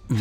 Sir,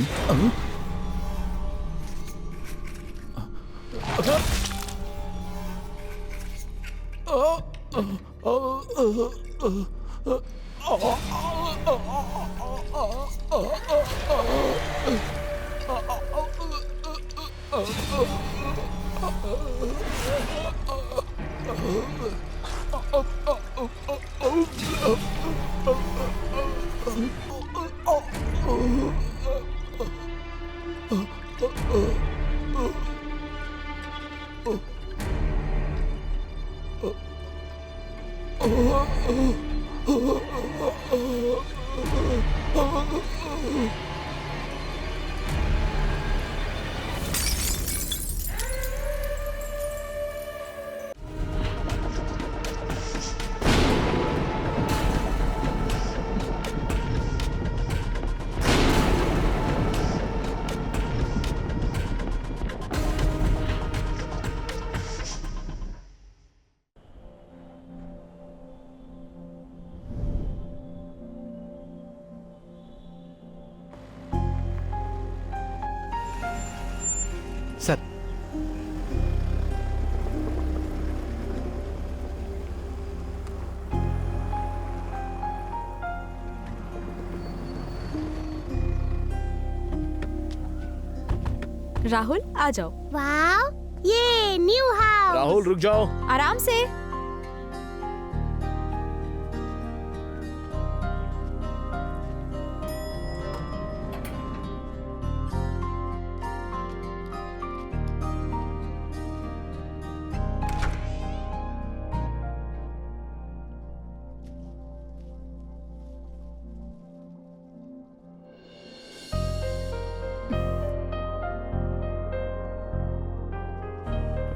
Rahul आ जाओ। Wow, ये new house. Rahul रुक जाओ। आराम से।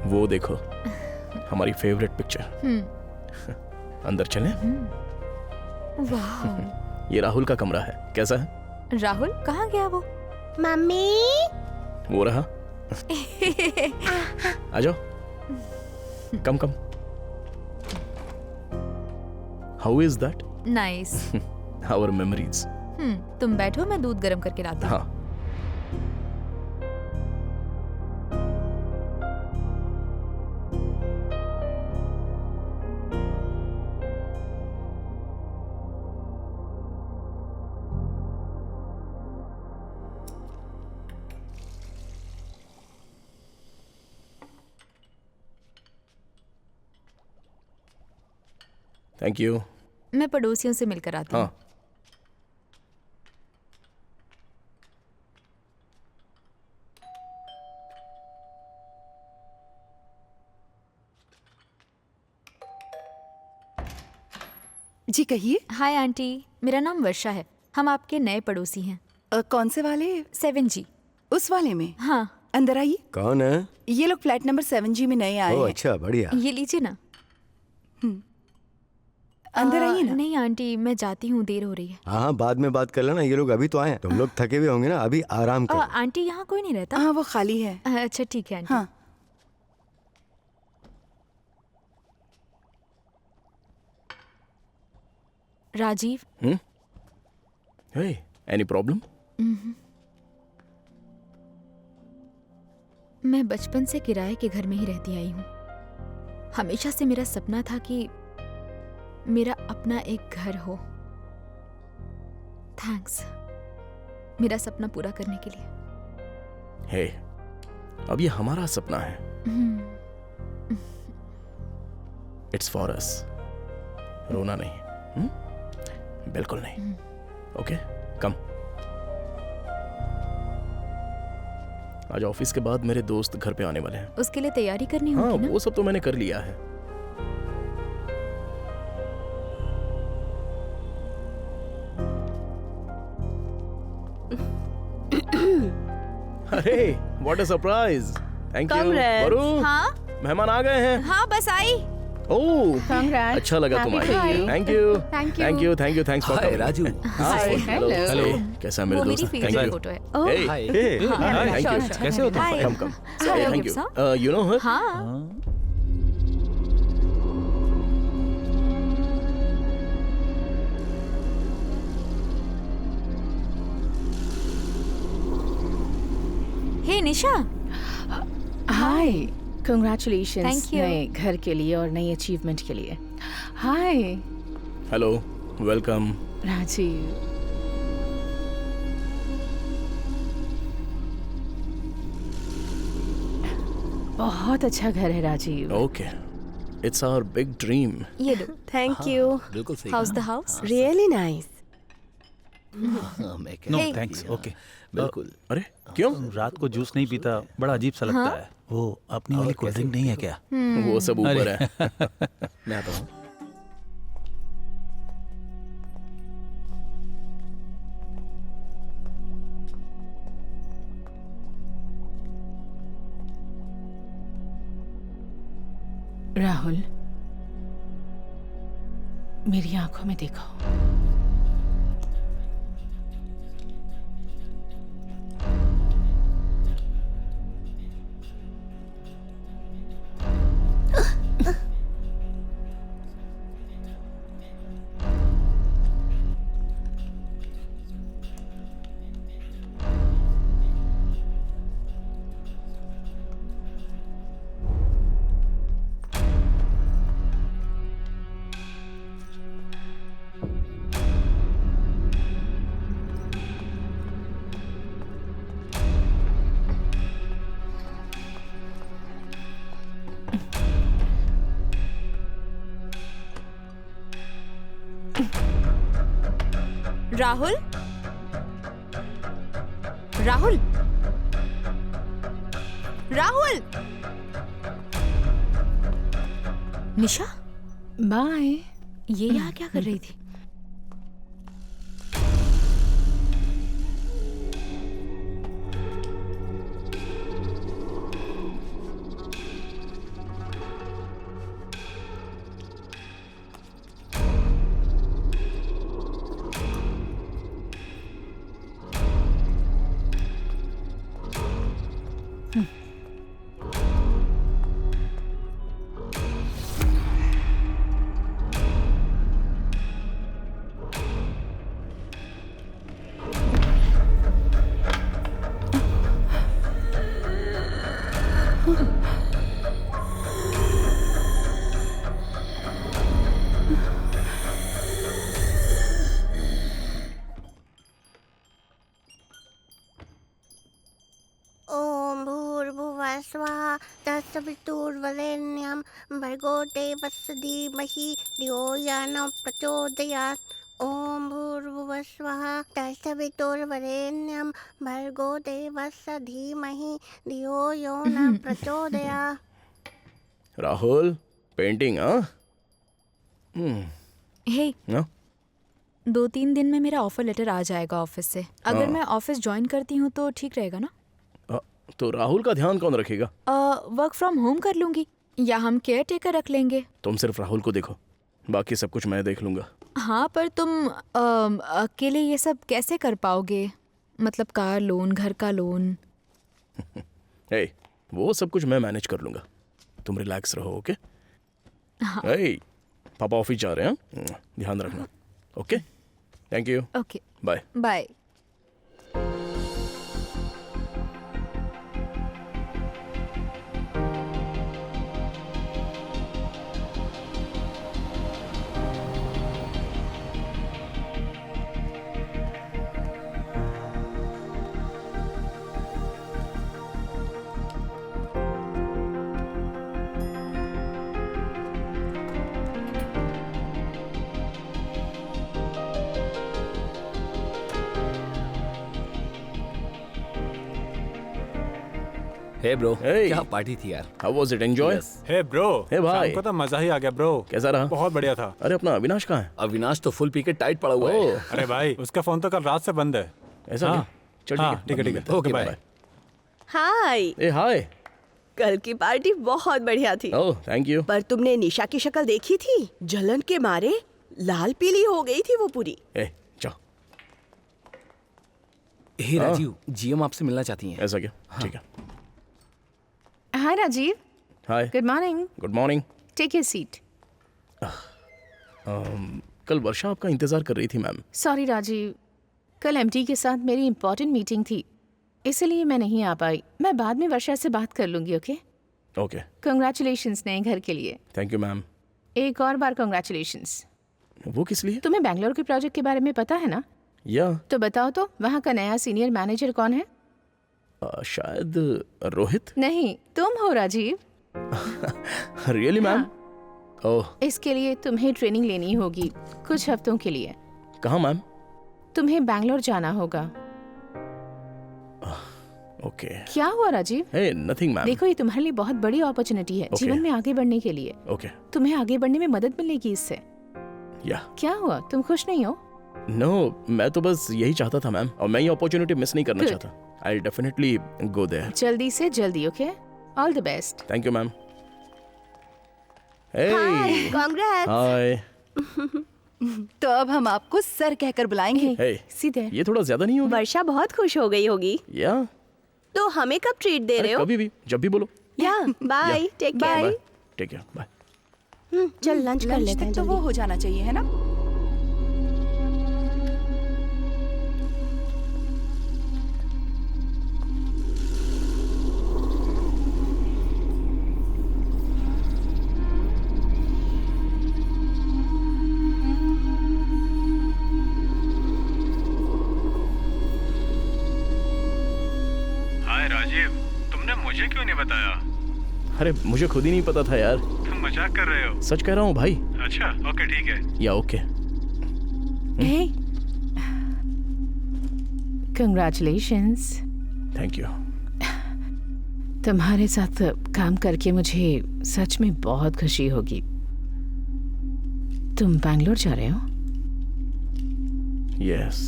वो देखो हमारी फेवरेट पिक्चर। अंदर चलें? वाह। ये राहुल का कमरा है, कैसा है? राहुल कहाँ गया वो? मम्मी। वो रहा। आ जाओ। Come come. How is that? Nice. Our memories. तुम बैठो, मैं दूध गर्म करके लाती हूँ। हाँ। Thank you. मैं पड़ोसियों से मिलकर आती हूँ। हाँ। जी कहिए। हाय आंटी, मेरा नाम वर्षा है। हम आपके नए पड़ोसी हैं। कौन से वाले? 7G। उस वाले में? हाँ। अंदर आइए। कौन है? ये लोग फ्लैट नंबर 7G में नए आए ओह हैं। अच्छा, बढ़िया। ये लीजिए ना। अंदर आइए ना। नहीं आंटी, मैं जाती हूँ, देर हो रही है। हाँ, बाद में बात कर लेना। ये लोग अभी तो आए हैं। तुम लोग थके हुए होंगे ना, अभी आराम करो। आंटी यहाँ कोई नहीं रहता? हाँ, वो खाली है। अच्छा ठीक है आंटी। हाँ। राजीव। हे, एनी प्रॉब्लम? मैं बचपन से किराए के घर में ही रहती आई हूँ। हमेशा से मेरा सपना था कि मेरा अपना एक घर हो। थैंक्स मेरा सपना पूरा करने के लिए। हे, अब ये हमारा सपना है। It's for us. रोना नहीं। बिल्कुल नहीं। ओके, कम। आज ऑफिस के बाद मेरे दोस्त घर पे आने वाले हैं। उसके लिए तैयारी करनी हाँ, होगी ना? वो सब तो मैंने कर लिया है। अरे, what a surprise. Thank you. वरु, हाँ मेहमान आ गए हैं। हाँ, बस आई। ओह, अच्छा लगा तुम आई। Thank you. Thank you. Thanks for hi Raju. Hello. कैसा है मेरे वो मेरी दोस्त? फेवरेट फोटो है। Oh, hi. Thank you. sure. कैसे हो तुम? Hi. Come Hello, thank Gibson. You. You know her? हाँ। Hey Nisha, hi, congratulations Thank you. नए घर के लिए और नई अचीवमेंट के लिए। Hi hello, welcome. राजीव। बहुत अच्छा घर है Rajiv. Okay, it's our big dream. ये लो। Thank you. बिल्कुल सही house the house? Really nice. No Hey. Thanks. Okay बिल्कुल। अरे क्यों? रात को जूस नहीं पीता, बड़ा अजीब सा लगता है। वो अपनी वाली कोल्ड ड्रिंक नहीं है क्या? वो सब ऊपर अरे। है। मैं आता हूँ। राहुल, मेरी आंखों में देखो। राहुल, राहुल, राहुल। निशा, बाय। ये यहाँ क्या कर रही थी? ओम भूर्भुवः स्वः तत्सवितुर्वरेण्यं भर्गो देवस्य धीमहि धियो यो न प्रचोदयात्। ओम भूर्भुवः स्वः तत्सवितुर्वरेण्यं भर्गो देवस्य धीमहि धियो यो न प्रचोदयात्। राहुल, पेंटिंग हाँ? हे, हाँ? 2-3 दिन में मेरा ऑफर लेटर आ जाएगा ऑफिस से। अगर हाँ। मैं ऑफिस ज्वाइन करती हूँ तो ठीक रहेगा ना? तो राहुल का ध्यान कौन रखेगा? वर्क फ्रॉम होम कर लूंगी या हम केयर टेकर रख लेंगे। तुम सिर्फ राहुल को देखो, बाकी सब कुछ मैं देख लूंगा। हाँ, पर तुम अकेले ये सब कैसे कर पाओगे? मतलब कार लोन, घर का लोन। ए, वो सब कुछ मैं मैनेज कर लूंगा। तुम रिलैक्स रहो, ओके? हाँ। ए, पापा ऑफिस जा रहे हैं, ध्यान रखना। Okay, thank you, okay, bye. Bye. Hey bro, Hey. क्या पार्टी थी यार। How was it? Enjoy? Hey bro. Hey भाई। शाम को तो मजा ही आ गया ब्रो। कैसा रहा? बहुत बढ़िया था। अरे अपना अविनाश कहाँ है? अविनाश तो फुल पी के टाइट पड़ा हुआ है। ओह, अरे भाई, उसका फोन तो कल रात से बंद है। ऐसा हाँ। क्या? चल हाँ, ठीक है, ठीक है, बाद में ओके, मिलते हैं। बाय। हाय, ए हाय। कल की पार्टी बहुत बढ़िया थी। ओह, थैंक यू। पर तुमने निशा की शक्ल देखी थी? जलन के मारे लाल पीली हो गई थी वो पूरी। ए, जाओ। हे राजीव, जीएम आपसे मिलना चाहती हैं। ऐसा क्या? ठीक है। Hi Rajiv, hi, good morning. Good morning. Take your seat. कल वर्षा आपका इंतजार कर रही थी मैम। सॉरी राजीव, कल एमडी के साथ मेरी इंपॉर्टेंट मीटिंग थी इसलिए मैं नहीं आ पाई। मैं बाद में वर्षा से बात कर लूंगी। ओके, ओके, कंग्रेचुलेशंस नए घर के लिए। Thank you ma'am. एक और बार कंग्रेचुलेशंस। वो किस लिए? तुम्हें बैंगलोर के प्रोजेक्ट के बारे में पता है ना? या तो बताओ तो, वहाँ का नया सीनियर मैनेजर कौन है? शायद रोहित। नहीं, तुम हो राजीव। Really ma'am? ओह, इसके लिए तुम्हें ट्रेनिंग लेनी होगी कुछ हफ्तों के लिए। कहाँ मैम? तुम्हें बैंगलोर जाना होगा। ओके। क्या हुआ राजीव? हे, नथिंग मैम। देखो, ये तुम्हारे लिए बहुत बड़ी अपॉर्चुनिटी है जीवन में आगे बढ़ने के लिए। ओके। तुम्हें आगे बढ़ने में मदद मिलेगी इससे। या क्या हुआ, तुम खुश नहीं हो? नो, मैं तो बस यही चाहता था मैम, और मैं ये अपॉर्चुनिटी मिस नहीं करना Good. चाहता। I definitely go there. जल्दी से जल्दी। Okay, all the best. Thank you ma'am. Hey, congrats. Hi. तो अब हम आपको सर कहकर बुलाएंगे। हे, सीधे। ये थोड़ा ज्यादा नहीं होगा? वर्षा बहुत खुश हो गई होगी। या तो हमें कब ट्रीट दे रहे हो? कभी भी, जब भी बोलो। Yeah bye, take care. Bye. Take care, bye. चल लंच कर लंच लेते हैं तक तो वो जल्दी। हो जाना चाहिए, है ना? हाय राजीव, तुमने मुझे क्यों नहीं बताया? अरे मुझे खुद ही नहीं पता था यार। तुम मजाक कर रहे हो? सच कह रहा हूँ भाई। अच्छा, ओके ठीक है। Yeah okay. Hey, congratulations. Thank you. तुम्हारे साथ काम करके मुझे सच में बहुत खुशी होगी। तुम बैंगलोर जा रहे हो? यस।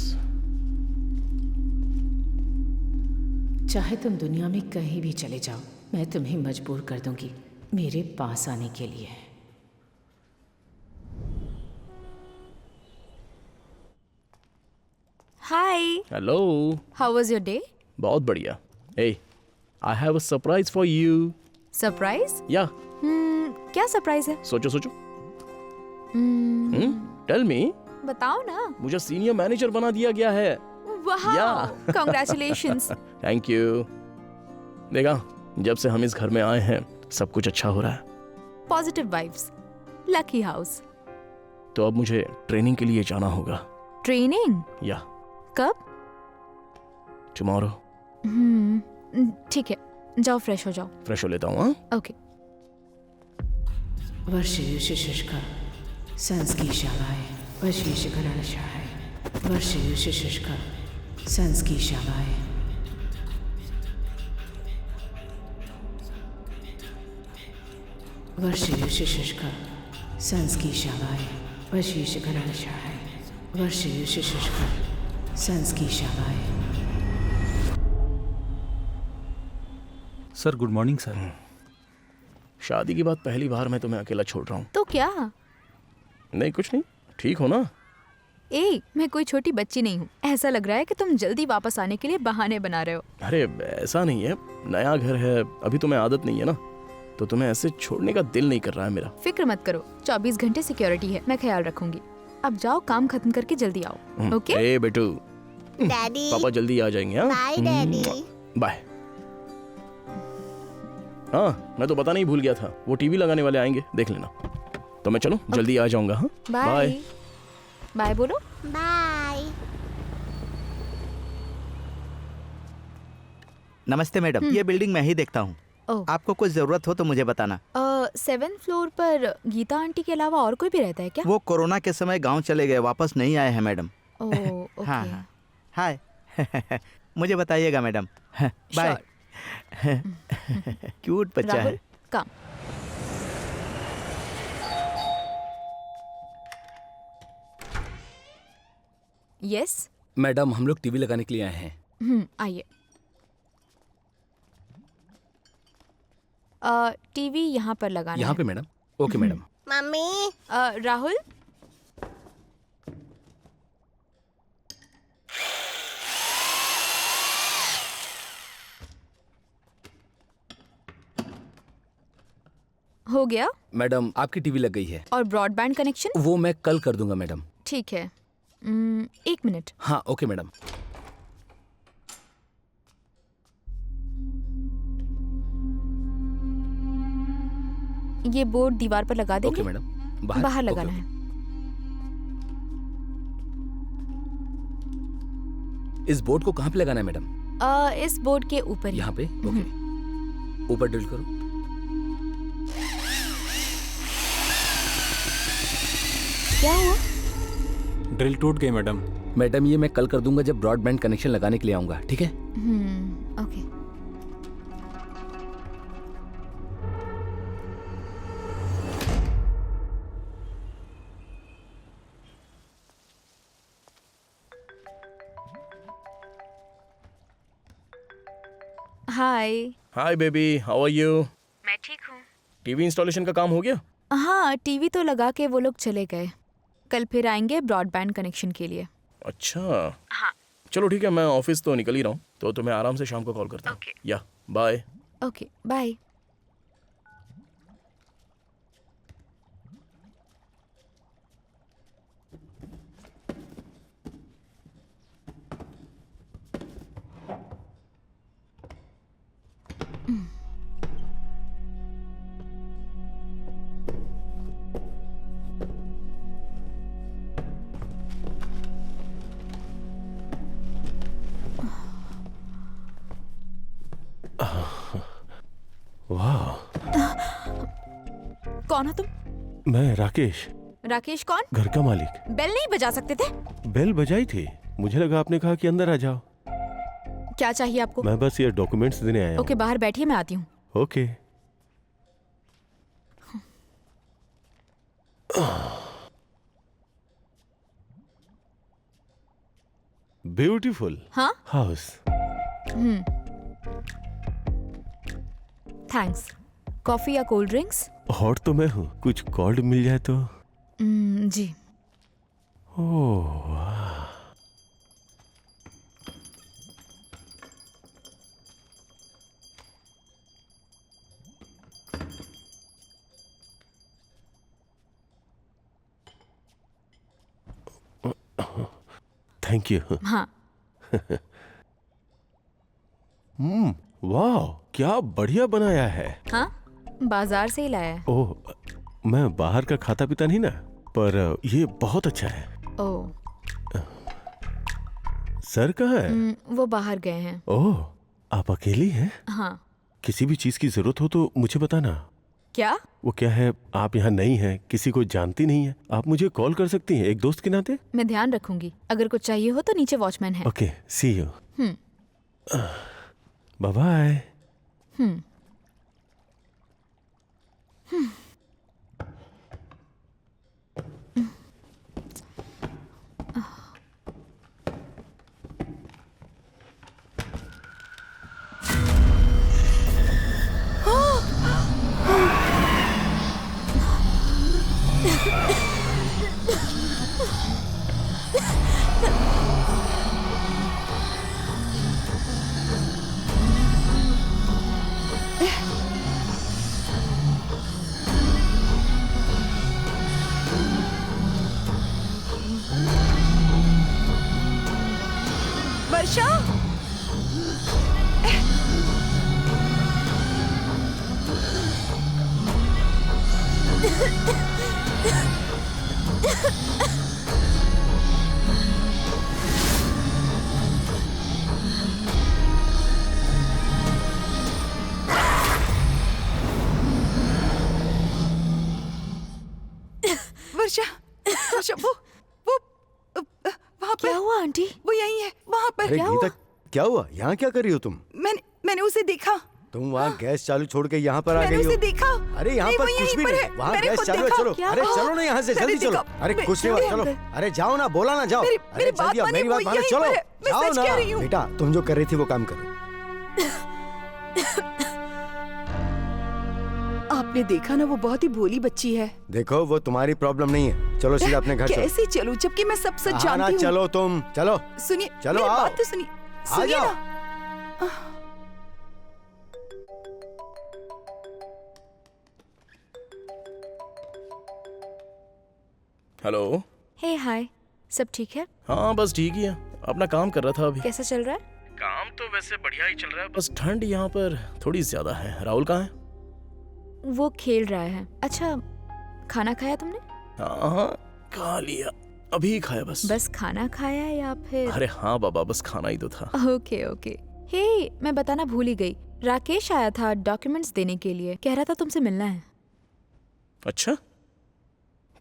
चाहे तुम दुनिया में कहीं भी चले जाओ, मैं तुम्हें मजबूर कर दूंगी मेरे पास आने के लिए। Hi, hello. How was your day? बहुत बढ़िया। Hey, I have a surprise for you. Surprise? या क्या सरप्राइज है? सोचो सोचो। Tell me. बताओ ना। मुझे सीनियर मैनेजर बना दिया गया है। वाह, Yeah. कांग्रेचुलेशंस। Thank you. देखा, जब से हम इस घर में आए हैं सब कुछ अच्छा हो रहा है। Positive vibes, lucky house. तो अब मुझे ट्रेनिंग के लिए जाना होगा। ट्रेनिंग? या कब? टुमारो। ठीक है, जाओ फ्रेश हो जाओ। फ्रेश हो लेता हूँ। हाँ, ओके। वर्षयुष्का संस्कीशावाय वशीशकरणशाय वर्षयुष्का संस्कीशावाय वर्षयुष्का संस्कीशावाय वशीशकरणशाय वर्षयुष्का संस्कीशावाय। Sir good morning sir. शादी के बाद पहली बार मैं तुम्हें अकेला छोड़ रहा हूँ। तो क्या? नहीं कुछ नहीं, ठीक हो ना? ए, मैं कोई छोटी बच्ची नहीं हूँ। ऐसा लग रहा है कि तुम जल्दी वापस आने के लिए बहाने बना रहे हो। अरे ऐसा नहीं है, नया घर है, अभी तुम्हें आदत नहीं है ना, तो तुम्हें ऐसे छोड़ने का दिल नहीं कर रहा है मेरा। फिक्र मत करो, 24 घंटे सिक्योरिटी है, मैं ख्याल रखूंगी। अब जाओ, काम खत्म करके जल्दी आओ। ओके? ए बेटू, डैडी। पापा जल्दी आ जाएंगे। हाँ, बाय डैडी। बाय। हाँ, मैं तो पता नहीं भूल गया था, वो टीवी लगाने वाले आएंगे, देख लेना। तो मैं चलूं, जल्दी आ जाऊंगा। हाँ, बाय। बाय बोलो। बाय। नमस्ते मैडम, ये बिल्डिंग मैं ही देखता हूँ। ओह। आपको कुछ जरूरत हो तो मुझे बताना। 7th फ्लोर पर गीता आंटी के अलावा और कोई भी रहता है क्या? वो कोरोना के समय गांव चले गए, वापस नहीं आए हैं मैडम। ओह, ओके। हाँ हाँ, हाय। मुझे बताइएगा मैडम। बाय। क्यूट बच्चा राहुल, है। काम। यस। मैडम, हम लोग टीवी लगाने के लिए आए हैं। आइए। टीवी यहाँ पर लगाना यहाँ है। पे madam. Okay madam. Mummy. Rahul, हो गया? मैडम, आपकी टीवी लग गई है। और ब्रॉडबैंड कनेक्शन? वो मैं कल कर दूंगा मैडम। ठीक है। 1 मिनट। हाँ ओके मैडम। ये बोर्ड दीवार पर लगा देंगे? Okay madam. बाहर लगाना है। इस बोर्ड को कहाँ पे लगाना है मैडम? इस बोर्ड के ऊपर। यहाँ पे? ओके, ऊपर ड्रिल करो। क्या हुआ? ड्रिल टूट गई मैडम। मैडम ये मैं कल कर दूंगा जब ब्रॉडबैंड कनेक्शन लगाने के लिए आऊंगा, ठीक है? Okay. Hi. Hi baby, how are you? मैं ठीक हूँ। टीवी इंस्टॉलेशन का काम हो गया? हाँ, टीवी तो लगा के वो लोग चले गए। कल फिर आएंगे ब्रॉडबैंड कनेक्शन के लिए। अच्छा। हाँ। चलो ठीक है, मैं ऑफिस तो निकल ही रहा हूँ, तो तुम्हें आराम से शाम को कॉल करता हूँ। या बाय। Okay bye. वाह। कौन हो तुम? मैं राकेश। राकेश कौन? घर का मालिक। बेल नहीं बजा सकते थे? बेल बजाई थी, मुझे लगा आपने कहा कि अंदर आ जाओ। क्या चाहिए आपको? मैं बस ये डॉक्यूमेंट्स देने आया हूँ। ओके, बाहर बैठिए, मैं आती हूँ। ओके। ब्यूटीफुल हाँ? हाउस। थैंक्स। कॉफी या कोल्ड ड्रिंक्स? हॉट तो मैं हूँ, कुछ कोल्ड मिल जाए तो। जी। Oh thank you. हाँ। वाह, क्या बढ़िया बनाया है। हाँ, बाजार से ही लाया है। ओह, मैं बाहर का खाता पीता नहीं ना, पर ये बहुत अच्छा है। ओह। सर कहाँ है? वो बाहर गए हैं। ओह, आप अकेली हैं? हाँ। किसी भी चीज की जरूरत हो तो मुझे बताना। क्या? वो क्या है, आप यहाँ नई हैं, किसी को जानती नहीं है, आप मुझे कॉल कर सकती हैं एक दोस्त के नाते। मैं ध्यान रखूंगी, अगर कुछ चाहिए हो तो नीचे वॉचमैन है। Okay, see you. Bye bye. Varsha, Varsha, Varsha, वो वहाँ पर। क्या हुआ आंटी? वो यही है, वहाँ पर। अरे गीता, क्या हुआ? यहाँ क्या कर रही हो तुम? मैंने उसे देखा। तुम वहाँ गैस चालू छोड़ के यहाँ पर आ मैंने गई हो। उसे देखा। अरे यहाँ नहीं, पर वो कुछ यहीं भी पर नहीं, है। वहाँ मैंने गैस खुद चालू है। देखा। चलो, क्या अरे हुआ? चलो ना यहाँ से, मैंने जल्दी चलो। देखा। अरे मैं- कुछ नहीं हुआ, चलो। अरे जाओ ना, बोला ना, जाओ। मेरी अरे बात जल्दी आओ, माने, मेरी वो बात मानो, यहीं चलो पर है। मैं जाओ सच ना। कह रही हूँ। बेटा, तुम जो कर रही थी वो काम करो। आपने देखा ना, वो बहुत ही भोली बच्ची है। देखो, वो तुम्हारी प्रॉब्लम नहीं है। चलो सीधा अपने घर चलो। कैसे चलूं जबकि मैं सब सच हाँ ना, जानती हूँ। चलो तुम, चलो। सुनिए, चलो, मेरी आओ। बात तो सुनिए। आ सुनिए जाओ। ना। हेलो। हे हाय, सब ठीक है? हाँ बस ठीक ही है, अपना काम कर रहा था अभी। कैसा चल रहा है? काम तो वैसे बढ़िया ही चल रहा है, बस ठंड यहाँ पर थोड़ी ज्यादा है। राहुल कहाँ है? वो खेल रहा है। अच्छा, खाना खाया तुमने? हाँ, खा लिया, अभी खाया बस। बस खाना खाया या फिर? अरे हाँ बाबा, बस खाना ही तो था। Okay okay. हे, मैं बताना भूल ही गई, राकेश आया था डॉक्यूमेंट्स देने के लिए, कह रहा था तुमसे मिलना है। अच्छा,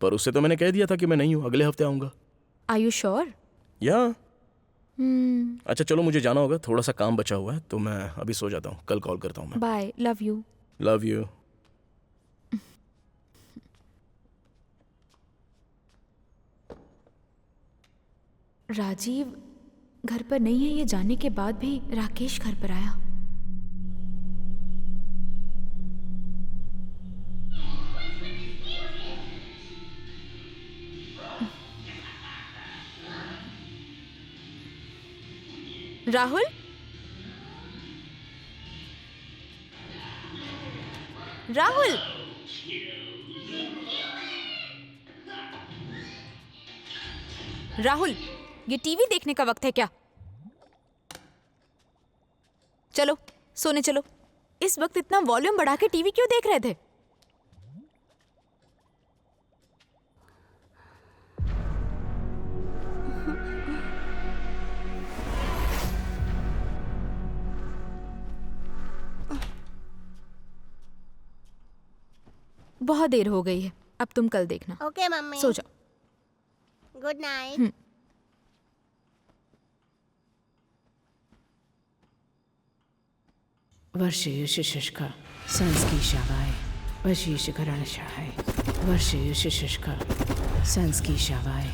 पर उससे तो मैंने कह दिया था कि मैं नहीं हूँ, अगले हफ्ते आऊंगा। Are you sure? या अच्छा चलो, मुझे जाना होगा, थोड़ा सा काम बचा हुआ है, तो मैं अभी सो जाता हूँ, कल कॉल करता हूँ मैं। Bye, love you. Love you. Rajeev घर पर नहीं है ये जानने के बाद भी राकेश घर पर आया। राहुल, राहुल, राहुल, ये टीवी देखने का वक्त है क्या? चलो सोने चलो। इस वक्त इतना वॉल्यूम बढ़ा के टीवी क्यों देख रहे थे? बहुत देर हो गई है, अब तुम कल देखना। ओके मम्मी, सो जाओ। Good night. वर्षयुष्का संस्की शावाय वशीषकरणशाय वर्षयुष्का संस्की शावाय।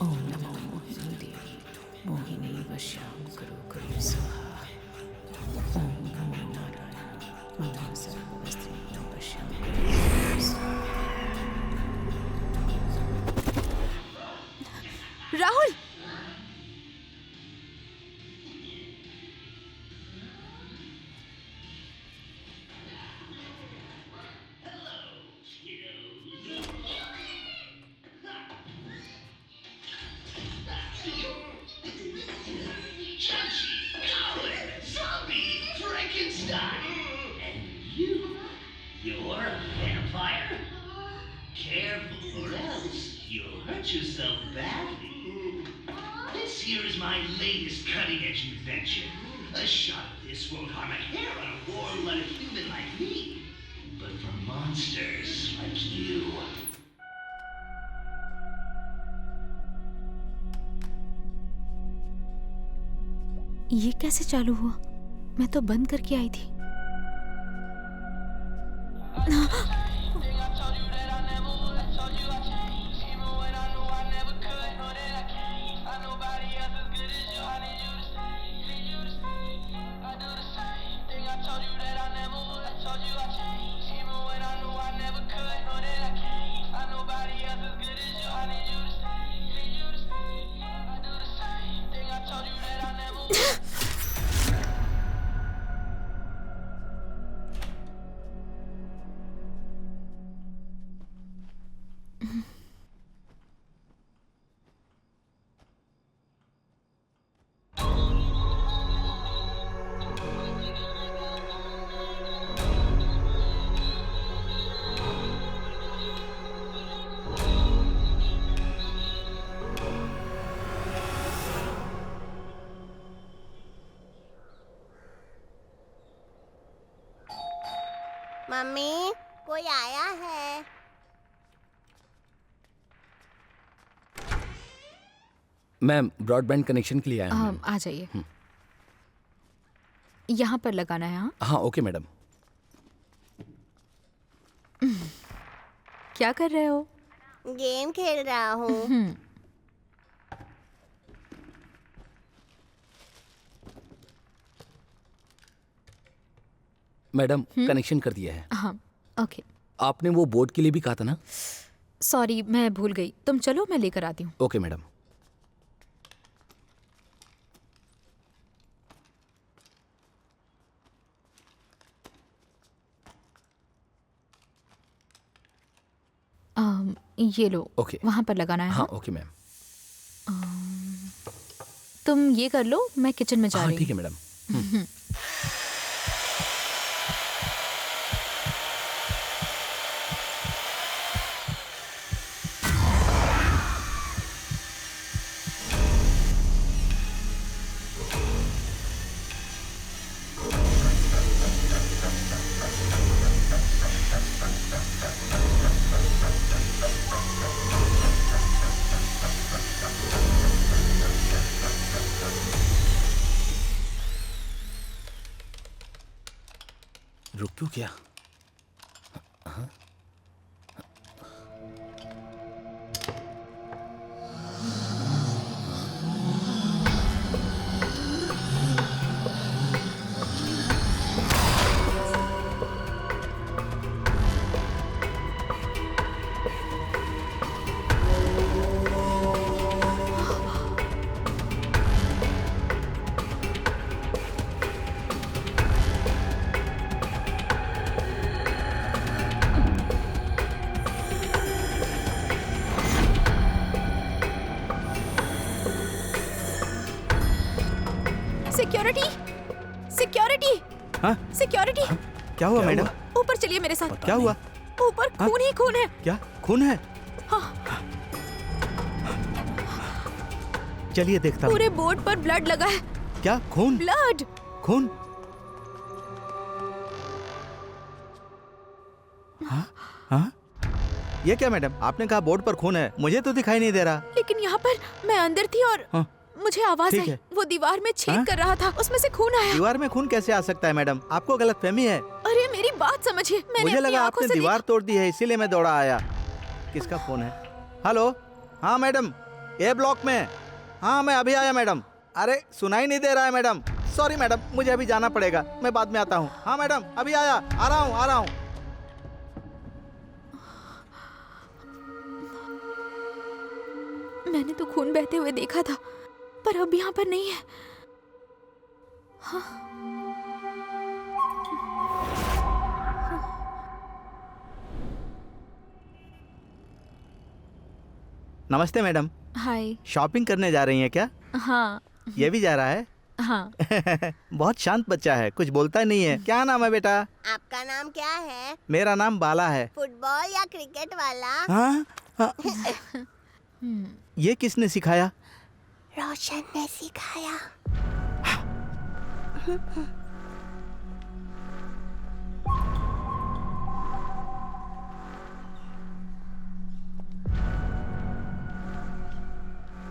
ओम नमो मोहिनी देवी मोहिनी वश्याम करो करो स्वाहा। ओम नमो नारायण मम सर्वस्त्री वश्याम करो स्वाहा। राहुल, ये कैसे चालू हुआ? मैं तो बंद करके आई थी। मम्मी, कोई आया है? मैम, ब्रॉडबैंड कनेक्शन के लिए आया हूँ। आ जाइए। यहाँ पर लगाना है। हाँ हाँ, ओके मैडम। क्या कर रहे हो? गेम खेल रहा हूँ। मैडम, कनेक्शन कर दिया है। हाँ ओके। आपने वो बोर्ड के लिए भी कहा था ना? सॉरी, मैं भूल गई। तुम चलो, मैं लेकर आती हूँ। Okay madam. ये लो। ओके। वहाँ पर लगाना है। हाँ ओके मैम। तुम ये कर लो, मैं किचन में जा रही हूँ। ठीक है मैडम। रुक क्यों क्या? सिक्योरिटी, सिक्योरिटी, हाँ? सिक्योरिटी। क्या हुआ मैडम? ऊपर चलिए मेरे साथ। क्या हुआ? ऊपर खून ही खून है। क्या खून है? हाँ। चलिए देखता हूँ। पूरे बोर्ड पर ब्लड लगा है। क्या खून? ब्लड। खून? हाँ? हाँ? ये क्या मैडम? आपने कहा बोर्ड पर खून है, मुझे तो दिखाई नहीं दे रहा। लेकिन यहाँ पर मैं अंदर थी और हाँ? मुझे आवाज ठीक आई। है। वो दीवार में छेद हाँ? कर रहा था, उसमें से खून आया। दीवार में खून कैसे आ सकता है मैडम? आपको गलतफहमी है। अरे मेरी बात समझिए, मैंने मुझे अपनी लगा आंखों आपने से दीवार तोड़ दी है, इसीलिए मैं दौड़ा आया। किसका फोन है? हेलो, हाँ मैडम, ए ब्लॉक में। हाँ मैं अभी आया मैडम। अरे सुनाई नहीं दे रहा है मैडम। सॉरी मैडम, मुझे अभी जाना पड़ेगा, मैं बाद में आता हूँ। हाँ मैडम अभी आया, आ रहा हूँ, आ रहा हूँ। मैंने तो खून बहते हुए देखा था, पर अब यहाँ पर नहीं है। हाँ। नमस्ते मैडम। हाय। शॉपिंग करने जा रही हैं क्या? हाँ। ये भी जा रहा है? हाँ। बहुत शांत बच्चा है, कुछ बोलता नहीं है। क्या नाम है बेटा? आपका नाम क्या है? मेरा नाम बाला है। फुटबॉल या क्रिकेट वाला? हाँ? हाँ। ये किसने सिखाया? रोशन ने सिखाया।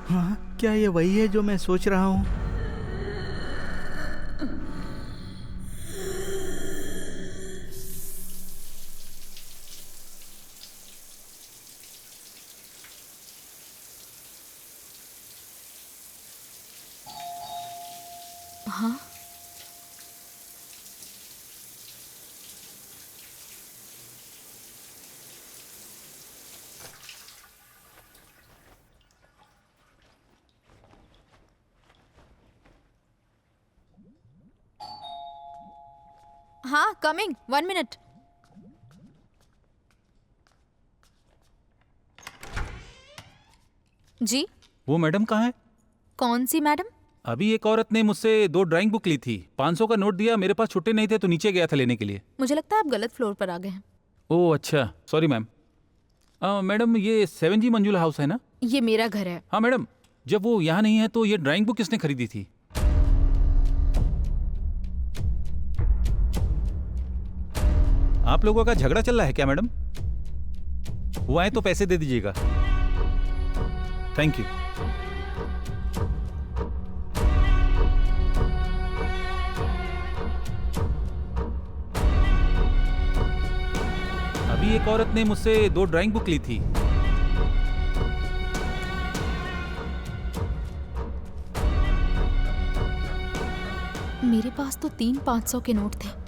हाँ? क्या ये वही है जो मैं सोच रहा हूँ? हाँ? हाँ, कमिंग, 1 मिनट। जी? वो मैडम कहाँ है? कौन सी मैडम? अभी एक औरत ने मुझसे 2 ड्राइंग बुक ली थी, 500 का नोट दिया, मेरे पास छुट्टे नहीं थे तो नीचे गया था लेने के लिए। मुझे लगता है आप गलत फ्लोर पर आ गए हैं। ओह अच्छा, सॉरी मैम। मैडम ये 7G मंजुला हाउस है ना? ये मेरा घर है। हाँ मैडम, जब वो यहाँ नहीं है तो ये ड्राइंग बुक किसने खरीदी थी? आप लोगों का झगड़ा चल रहा है क्या मैडम? वो आए तो पैसे दे दीजिएगा। Thank you. अभी एक औरत ने मुझसे 2 ड्राइंग बुक ली थी। मेरे पास तो 3 500 के नोट थे।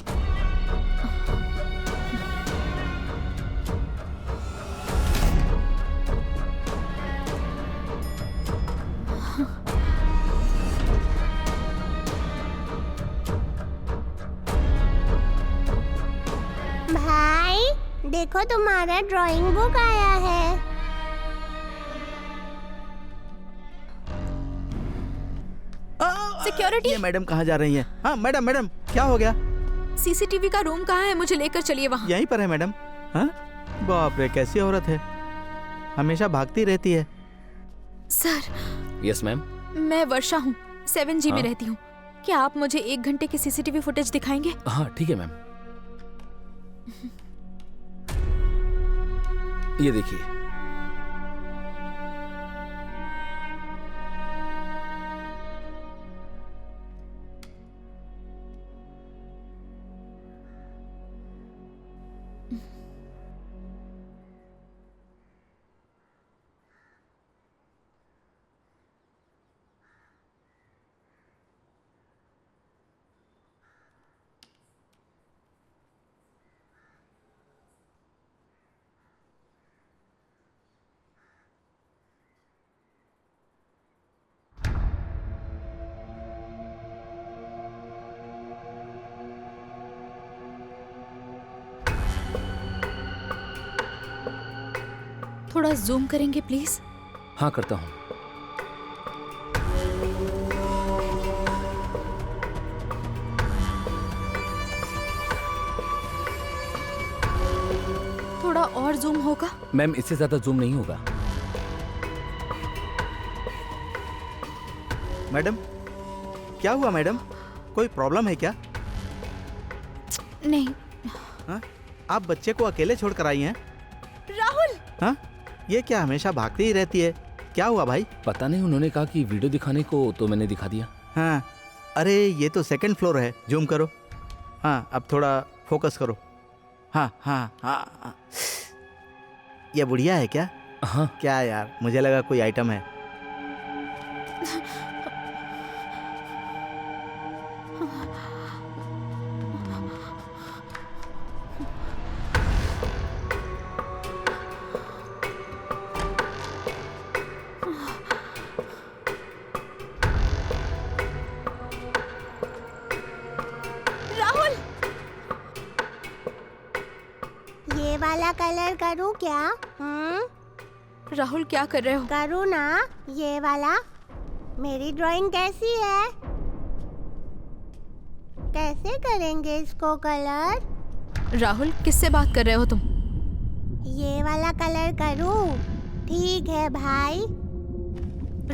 भाई देखो तुम्हारा ड्राइंग बुक आया है। सिक्योरिटी। ये मैडम कहाँ जा रही हैं? हाँ मैडम, मैडम क्या हो गया? सीसीटीवी का रूम कहाँ है? मुझे लेकर चलिए वहाँ। यहीं पर है मैडम। हाँ? बाप रे, कैसी औरत है, हमेशा भागती रहती है। सर। Yes ma'am. मैं वर्षा हूँ, 7G में हाँ? रहती हूँ। क्या आप मुझे 1 घंटे की सीसीटीवी फुटेज दिखाएंगे? हाँ ठीक है मैम। ये देखिए। थोड़ा जूम करेंगे प्लीज? हाँ करता हूँ। थोड़ा और जूम होगा? मैम इससे ज्यादा जूम नहीं होगा। मैडम क्या हुआ मैडम, कोई प्रॉब्लम है क्या? नहीं। हाँ? आप बच्चे को अकेले छोड़ कर आई हैं? राहुल! हाँ? ये क्या हमेशा भागती ही रहती है, क्या हुआ भाई? पता नहीं, उन्होंने कहा कि वीडियो दिखाने को, तो मैंने दिखा दिया। हाँ, अरे ये तो सेकंड फ्लोर है, जूम करो। हाँ अब थोड़ा फोकस करो। हाँ हाँ हाँ, हाँ। ये बुढ़िया है क्या? हाँ। क्या यार, मुझे लगा कोई आइटम है। ये वाला कलर करूँ क्या? राहुल क्या कर रहे हो? करूँ ना ये वाला? मेरी ड्राइंग कैसी है? कैसे करेंगे इसको कलर? राहुल किससे बात कर रहे हो तुम? ये वाला कलर करूँ? ठीक है भाई।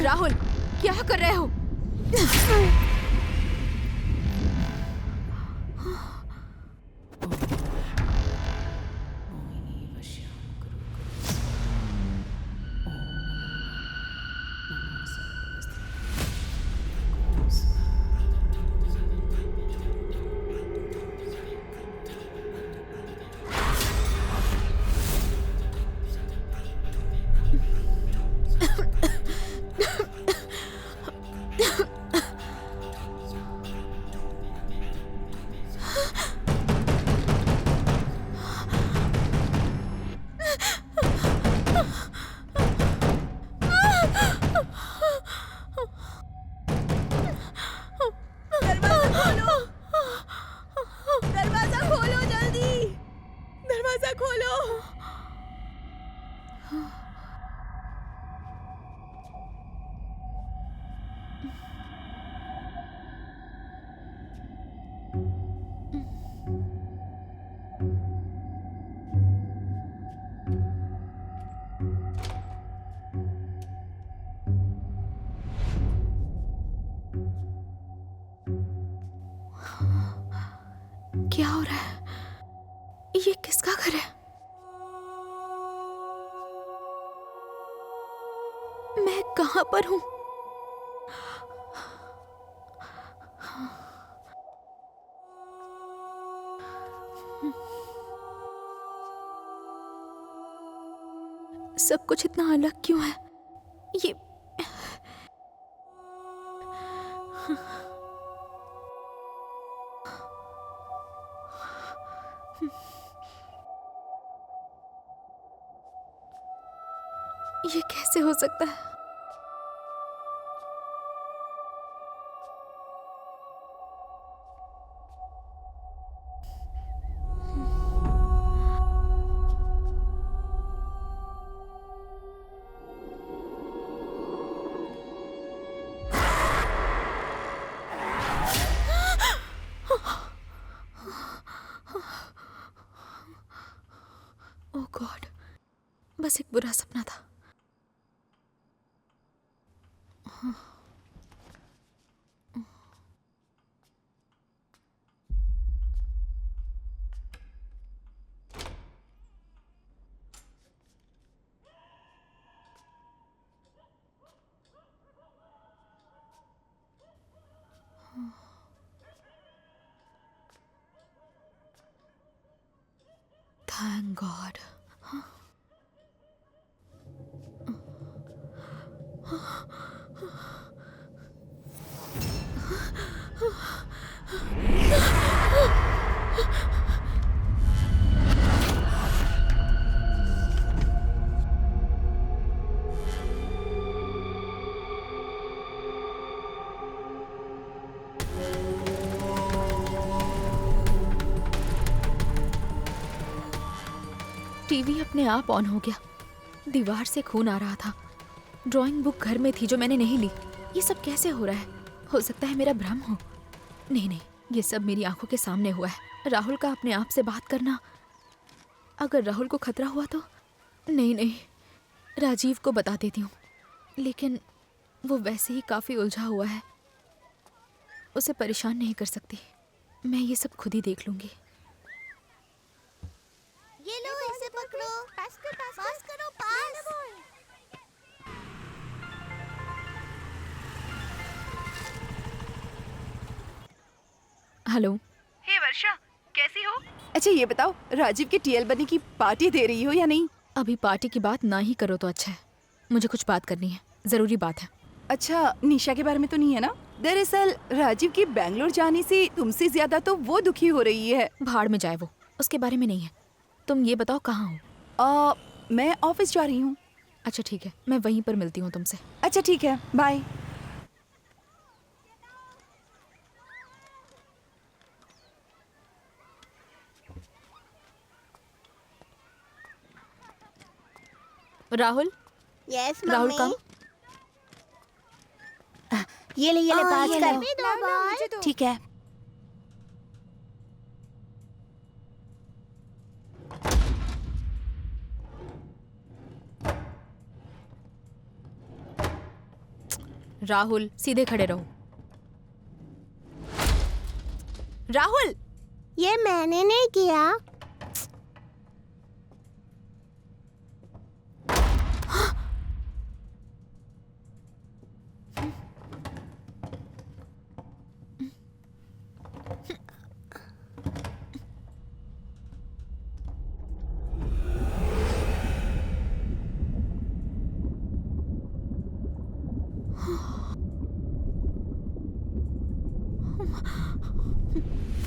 राहुल क्या कर रहे हो? क्या हो रहा है? ये किसका घर है? मैं कहां पर हूं? सब कुछ इतना अलग क्यों है? ये कैसे हो सकता है? ओह गॉड, बस एक बुरा सपना था। Thank God. टीवी अपने आप ऑन हो गया। दीवार से खून आ रहा था। ड्राइंग बुक घर में थी जो मैंने नहीं ली। ये सब कैसे हो रहा है? हो सकता है मेरा भ्रम हो। नहीं नहीं, ये सब मेरी आंखों के सामने हुआ है। राहुल का अपने आप से बात करना, अगर राहुल को खतरा हुआ तो? नहीं नहीं, राजीव को बता देती हूँ, लेकिन वो वैसे ही काफी उलझा हुआ है, उसे परेशान नहीं कर सकती। मैं ये सब खुद ही देख लूंगी। ये लो, इसे पकड़ो। पास करो, पास। हेलो। हे वर्षा, कैसी हो? अच्छा ये बताओ, राजीव के टीएल बनने की पार्टी दे रही हो या नहीं? अभी पार्टी की बात ना ही करो तो अच्छा है। मुझे कुछ बात करनी है, जरूरी बात है। अच्छा, निशा के बारे में तो नहीं है ना? दरअसल राजीव की बैंगलोर जाने से तुमसे ज्यादा तो वो दुखी हो रही है। भाड़ में जाए वो, उसके बारे में नहीं है। तुम ये बताओ कहाँ हो? मैं ऑफिस जा रही हूँ। अच्छा ठीक है, मैं वहीं पर मिलती हूँ तुमसे। अच्छा ठीक है, bye. Rahul. Yes Rahul mummy. Come. ये ले पास ये कर। लो। ठीक है। राहुल सीधे खड़े रहो। राहुल, ये मैंने नहीं किया।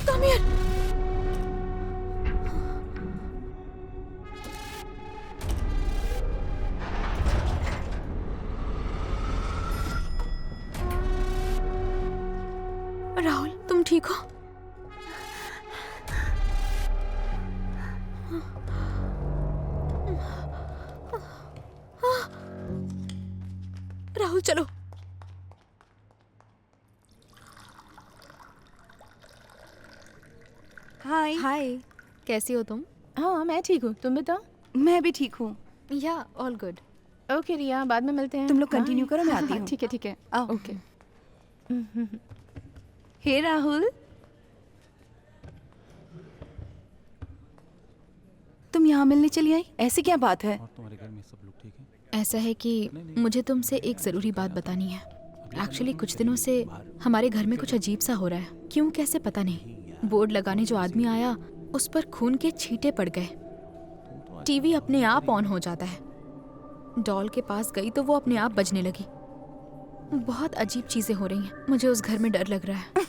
Come here. राहुल, तुम ठीक हो? राहुल चलो। हाय। हाय, कैसी हो तुम? हाँ मैं ठीक हूँ, तुम बताओ। मैं भी ठीक हूँ। या ऑल गुड। ओके रिया, बाद में मिलते हैं। तुम लोग हाँ, कंटिन्यू करो, मैं आती हूँ। ठीक है ठीक है। आओ। ओके। हे राहुल, तुम यहाँ मिलने चली आई, ऐसी क्या बात है? तुम्हारे घर में सब लोग ठीक हैं? ऐसा है कि मुझे तुमसे एक ज़रूरी बात बतानी है। एक्चुअली कुछ दिनों से हमारे घर में कुछ अजीब सा हो रहा है। क्यों कैसे पता नहीं। बोर्ड लगाने जो आदमी आया उस पर खून के छींटे पड़ गए। टीवी अपने आप ऑन हो जाता है। डॉल के पास गई तो वो अपने आप बजने लगी। बहुत अजीब चीजें हो रही हैं। मुझे उस घर में डर लग रहा है।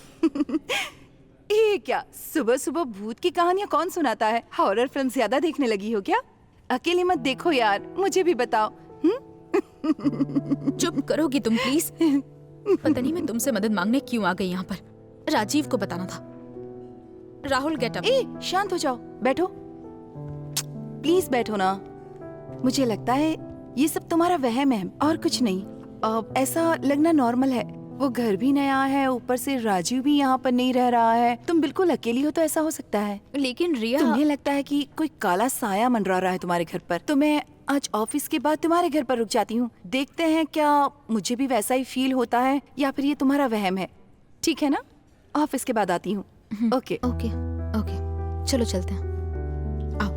ये क्या, सुबह सुबह भूत की कहानियाँ कौन सुनाता है? हॉरर फिल्म ज्यादा देखने लगी हो क्या? अकेले मत देखो यार, मुझे भी बताओ। चुप करोगी तुम प्लीज? पता नहीं मैं तुमसे मदद मांगने क्यों आ गई यहाँ पर। राजीव को बताना था। Rahul get up. शांत हो जाओ, बैठो प्लीज, बैठो ना। मुझे लगता है ये सब तुम्हारा वहम है और कुछ नहीं। ऐसा लगना नॉर्मल है। वो घर भी नया है, ऊपर से राजीव भी यहाँ पर नहीं रह रहा है। तुम बिल्कुल अकेली हो तो ऐसा हो सकता है। लेकिन रिया, तुम्हें लगता है कि कोई काला साया मंडरा रहा है तुम्हारे घर पर। तो मैं आज ऑफिस के बाद तुम्हारे घर पर रुक जाती हूँ। देखते हैं क्या मुझे भी वैसा ही फील होता है या फिर ये तुम्हारा वहम है। ठीक है ना? ऑफिस के बाद आती हूँ। ओके ओके ओके, चलो चलते हैं। आओ।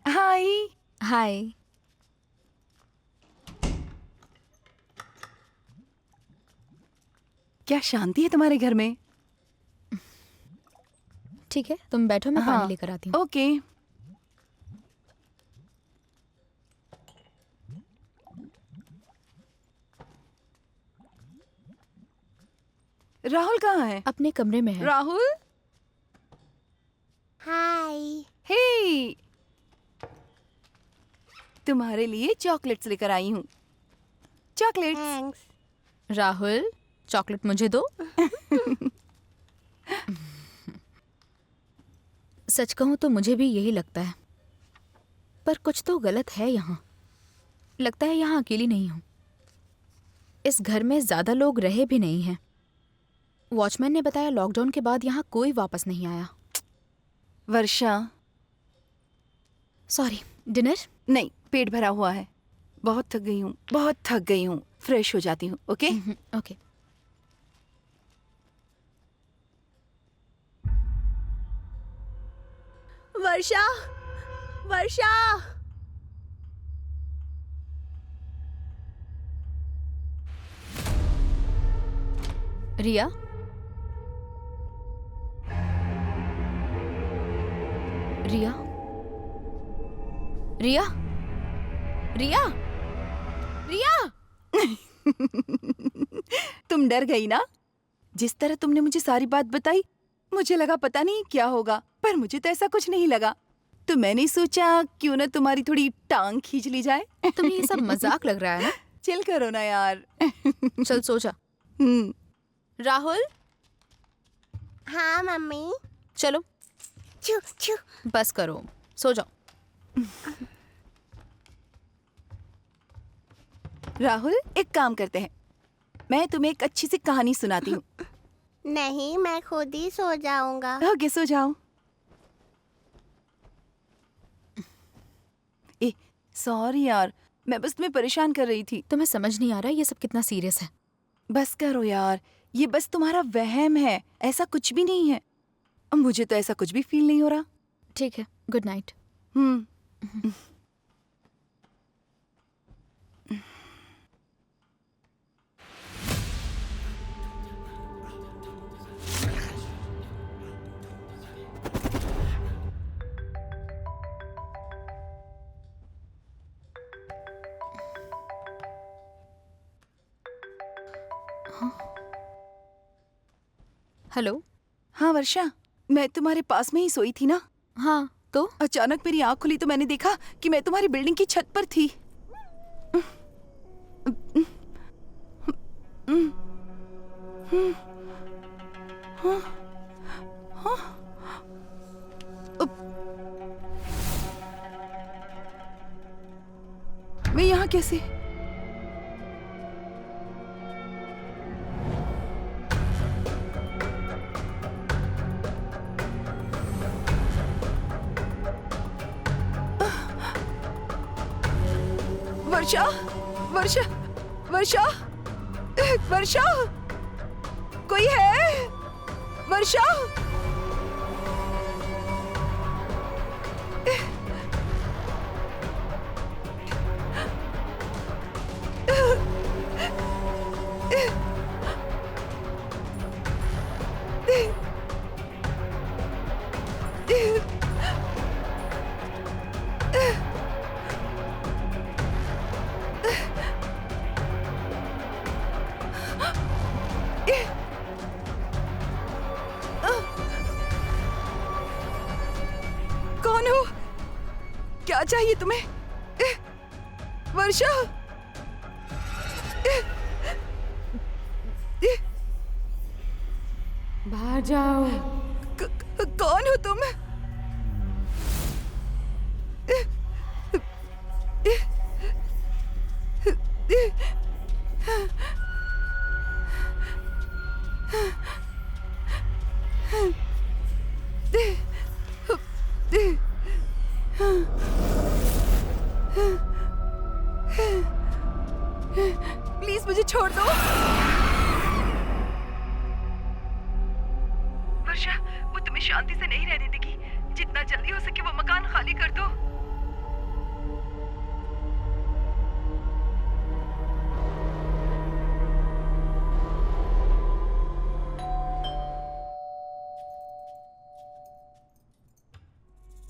हाय। हाय। क्या शांति है तुम्हारे घर में? ठीक है, तुम बैठो, मैं पानी लेकर आती हूँ। ओके। राहुल कहाँ है? अपने कमरे में है। राहुल, हाय। हे, तुम्हारे लिए चॉकलेट्स लेकर आई हूँ। चॉकलेट्स। थैंक्स। राहुल, चॉकलेट मुझे दो। सच कहूं तो मुझे भी यही लगता है, पर कुछ तो गलत है यहाँ। लगता है यहाँ अकेली नहीं हूँ। इस घर में ज्यादा लोग रहे भी नहीं हैं। वॉचमैन ने बताया लॉकडाउन के बाद यहाँ कोई वापस नहीं आया। वर्षा, सॉरी, डिनर? नहीं, पेट भरा हुआ है। बहुत थक गई हूँ, बहुत थक गई हूँ। फ्रेश हो जाती हूँ, ओके? ओके। वर्षा, वर्षा। रिया? रिया? रिया? रिया? रिया? तुम डर गई ना? जिस तरह तुमने मुझे सारी बात बताई, मुझे लगा पता नहीं क्या होगा, पर मुझे तो ऐसा कुछ नहीं लगा। तो मैंने सोचा क्यों ना तुम्हारी थोड़ी टांग खींच ली जाए। तुम्हें ये सब मजाक लग रहा है ना? चिल करो ना यार। चल सो जा। राहुल? हाँ मम्मी। चलो छू छू। बस करो, सो जाओ। राहुल, एक काम करते हैं, मैं तुम्हें एक अच्छी सी कहानी सुनाती हूँ। नहीं, मैं खुद ही सो जाऊंगा। ओके, सो जाओ। ए, सॉरी यार, मैं बस तुम्हें परेशान कर रही थी। तुम्हें समझ नहीं आ रहा ये सब कितना सीरियस है। बस करो यार, ये बस तुम्हारा वहम है, ऐसा कुछ भी नहीं है। मुझे तो ऐसा कुछ भी फील नहीं हो रहा। ठीक है, गुड नाइट। हेलो। हाँ वर्षा, मैं तुम्हारे पास में ही सोई थी ना। हाँ, तो अचानक मेरी आँख खुली तो मैंने देखा कि मैं तुम्हारी बिल्डिंग की छत पर थी। मैं यहाँ कैसे? वर्षा, वर्षा, वर्षा, वर्षा, कोई है? वर्षा, कौन हो? क्या चाहिए तुम्हें? वर्षा, बाहर जाओ। कौन हो तुम? प्लीज मुझे छोड़ दो। वर्षा, वो तुम्हें शांति से नहीं रहने देगी। जितना जल्दी हो सके वो मकान खाली कर दो।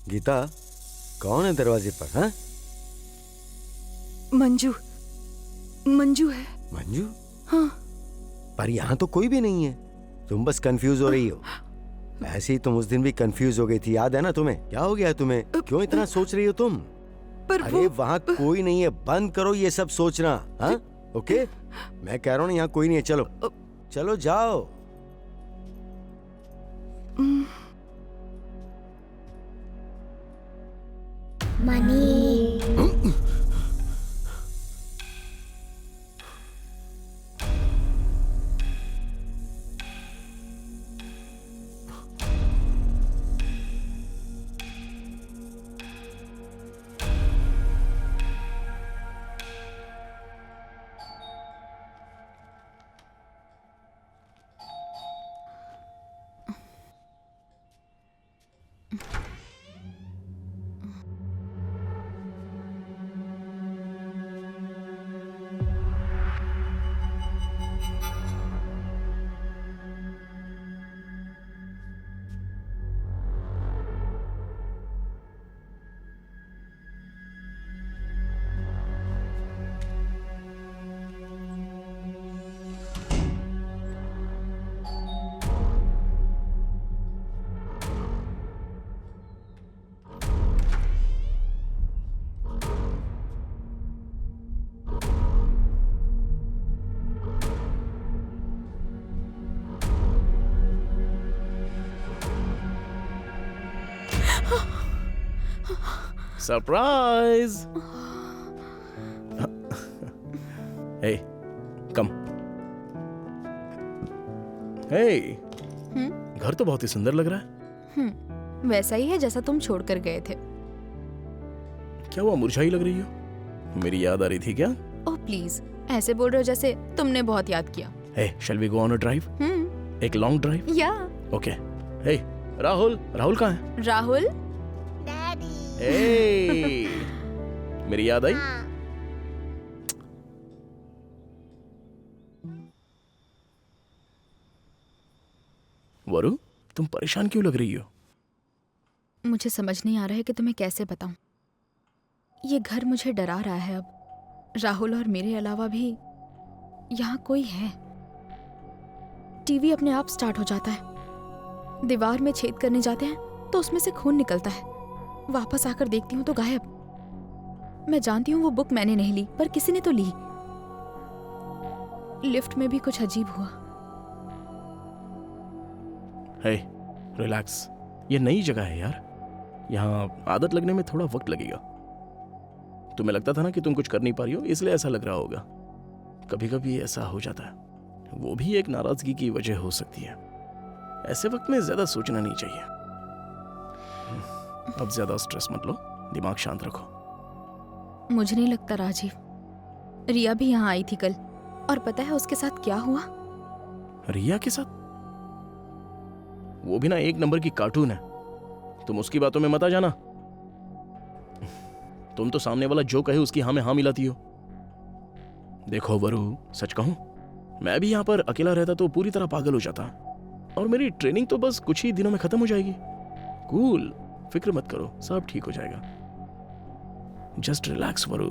गीता, कौन है दरवाजे पर? हाँ, मंजू, मंजू है। मंजू? हाँ। पर यहाँ तो कोई भी नहीं है। तुम बस कंफ्यूज हो रही हो। ऐसे ही तुम उस दिन भी कंफ्यूज हो गई थी, याद है ना तुम्हें? क्या हो गया तुम्हें? क्यों इतना सोच रही हो तुम? पर अरे वहाँ कोई नहीं है, बंद करो ये सब सोचना। हाँ ओके, मैं कह रहा हूँ यहाँ कोई नहीं है, चलो चलो जाओ। Money surprise. हे कम। हे घर तो बहुत ही सुंदर लग रहा है। वैसा ही है जैसा तुम छोड़कर गए थे। क्या हुआ, मुरझाई लग रही हो? मेरी याद आ रही थी क्या? ओह प्लीज, ऐसे बोल रहे हो जैसे तुमने बहुत याद किया। Hey shall we go on a drive? एक लॉन्ग ड्राइव? या ओके। हे राहुल, राहुल कहाँ है? राहुल, डैडी। हे मेरी याद आई? वरु, तुम परेशान क्यों लग रही हो? मुझे समझ नहीं आ रहा है कि तुम्हें कैसे बताऊं। ये घर मुझे डरा रहा है अब। राहुल और मेरे अलावा भी यहाँ कोई है। टीवी अपने आप स्टार्ट हो जाता है, दीवार में छेद करने जाते हैं तो उसमें से खून निकलता है, वापस आकर देखती हूँ तो गायब। मैं जानती हूँ वो बुक मैंने नहीं ली, पर किसी ने तो ली। लिफ्ट में भी कुछ अजीब हुआ। हे रिलैक्स, ये नई जगह है यार, यहाँ आदत लगने में थोड़ा वक्त लगेगा। तुम्हें लगता था ना कि तुम कुछ कर नहीं पा रही हो, इसलिए ऐसा लग रहा होगा। कभी कभी ऐसा हो जाता है, वो भी एक नाराजगी की वजह हो सकती है। ऐसे वक्त में ज्यादा सोचना नहीं चाहिए। अब ज्यादा स्ट्रेस मत लो, दिमाग शांत रखो। मुझे नहीं लगता राजीव। रिया भी यहाँ आई थी कल, और पता है उसके साथ क्या हुआ? रिया के साथ? वो भी ना एक नंबर की कार्टून है, तुम उसकी बातों में मत आ जाना। तुम तो सामने वाला जो कहे उसकी हाँ में हाँ मिलाती हो। देखो वरु, सच कहूं, मैं भी यहाँ पर अकेला रहता तो पूरी तरह पागल हो जाता, और मेरी ट्रेनिंग तो बस कुछ ही दिनों में खत्म हो जाएगी। कूल, फिक्र मत करो, सब ठीक हो जाएगा। जस्ट रिलैक्स वरु।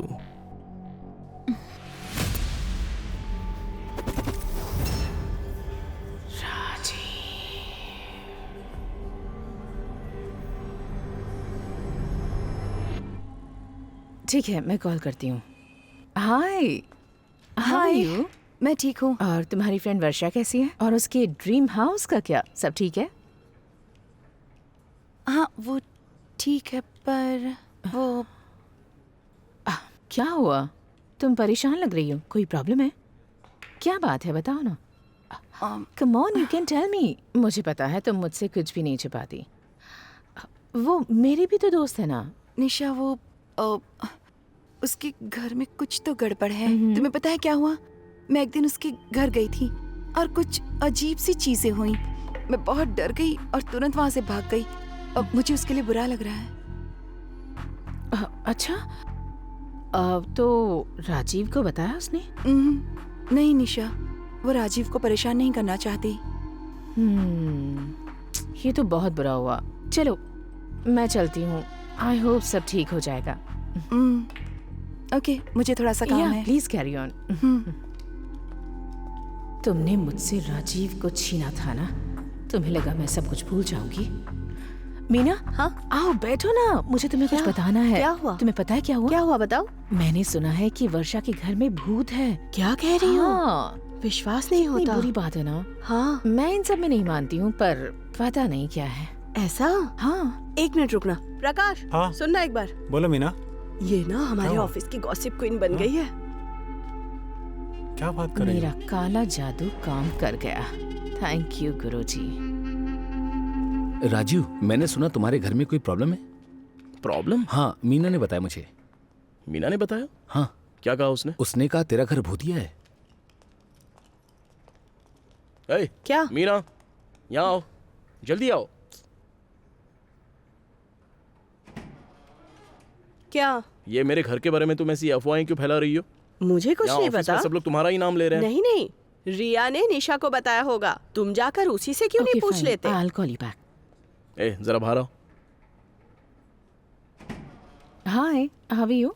ठीक है, मैं कॉल करती हूँ। हाय, हाउ हाय। यू? मैं ठीक हूँ। और तुम्हारी फ्रेंड वर्षा कैसी है? और उसके ड्रीम हाउस का क्या, सब ठीक है? हाँ वो ठीक है, पर वो क्या हुआ? तुम परेशान लग रही हो, कोई प्रॉब्लम है? क्या बात है, बताओ ना। Come on, you can tell me. मुझे पता है तुम मुझसे कुछ भी नहीं छिपाती। वो मेरी भी तो दोस्त है ना। निशा, वो उसके घर में कुछ तो गड़बड़ है। तुम्हें पता है क्या हुआ? मैं एक दिन उसके घर गई थी और कुछ अजीब सी चीजें हुई। मैं बहुत डर गई और तुरंत वहां से भाग गई। अब मुझे उसके लिए बुरा लग रहा है। अच्छा, तो राजीव को बताया उसने? नहीं निशा, वो राजीव को परेशान नहीं करना चाहती। ये तो बहुत बुरा हुआ। चलो मैं चलती हूँ, आई होप सब ठीक हो जाएगा। ओके, मुझे थोड़ा सा काम है। Please carry on. तुमने मुझसे राजीव को छीना था ना? तुम्हें लगा मैं सब कुछ भूल जाऊंगी? मीना, हाँ? आओ बैठो ना, मुझे तुम्हें कुछ क्या? बताना है। क्या हुआ? तुम्हें पता है क्या हुआ? क्या हुआ बताओ। मैंने सुना है कि वर्षा के घर में भूत है। क्या कह रही हो? हाँ, विश्वास नहीं कितनी होता। बुरी बात है ना। हाँ, मैं इन सब में नहीं मानती हूँ, पर पता नहीं क्या है। ऐसा? हाँ, एक मिनट रुकना। प्रकाश, हाँ? सुनना एक बार। बोलो मीना, ये ना हमारे क्या हुआ? ऑफिस की गॉसिप क्वीन बन गई है। क्या बात कर रही मेरा हो? काला जादू काम कर गया। थैंक यू गुरुजी। राजीव, मैंने सुना तुम्हारे घर में कोई प्रॉब्लम है। प्रॉब्लम? हाँ, मीना ने बताया मुझे। मीना ने बताया? हाँ। क्या कहा उसने? उसने कहा तेरा घर भूतिया है। ए, क्या? मीना, यहाँ आओ, जल्दी आओ। क्या? ये मेरे घर के बारे में तुम ऐसी अफवाहें क्यों फैला रही हो? मुझे कुछ यहाँ नहीं ऑफिस में पता। सब लोग तुम्हारा ही नाम ले रहे हैं। नहीं नहीं, रिया ने निशा को बताया होगा। तुम जाकर उसी से क्यों नहीं पूछ लेते? I'll call you back. ए, जरा बाहर आओ। Hi, how are you?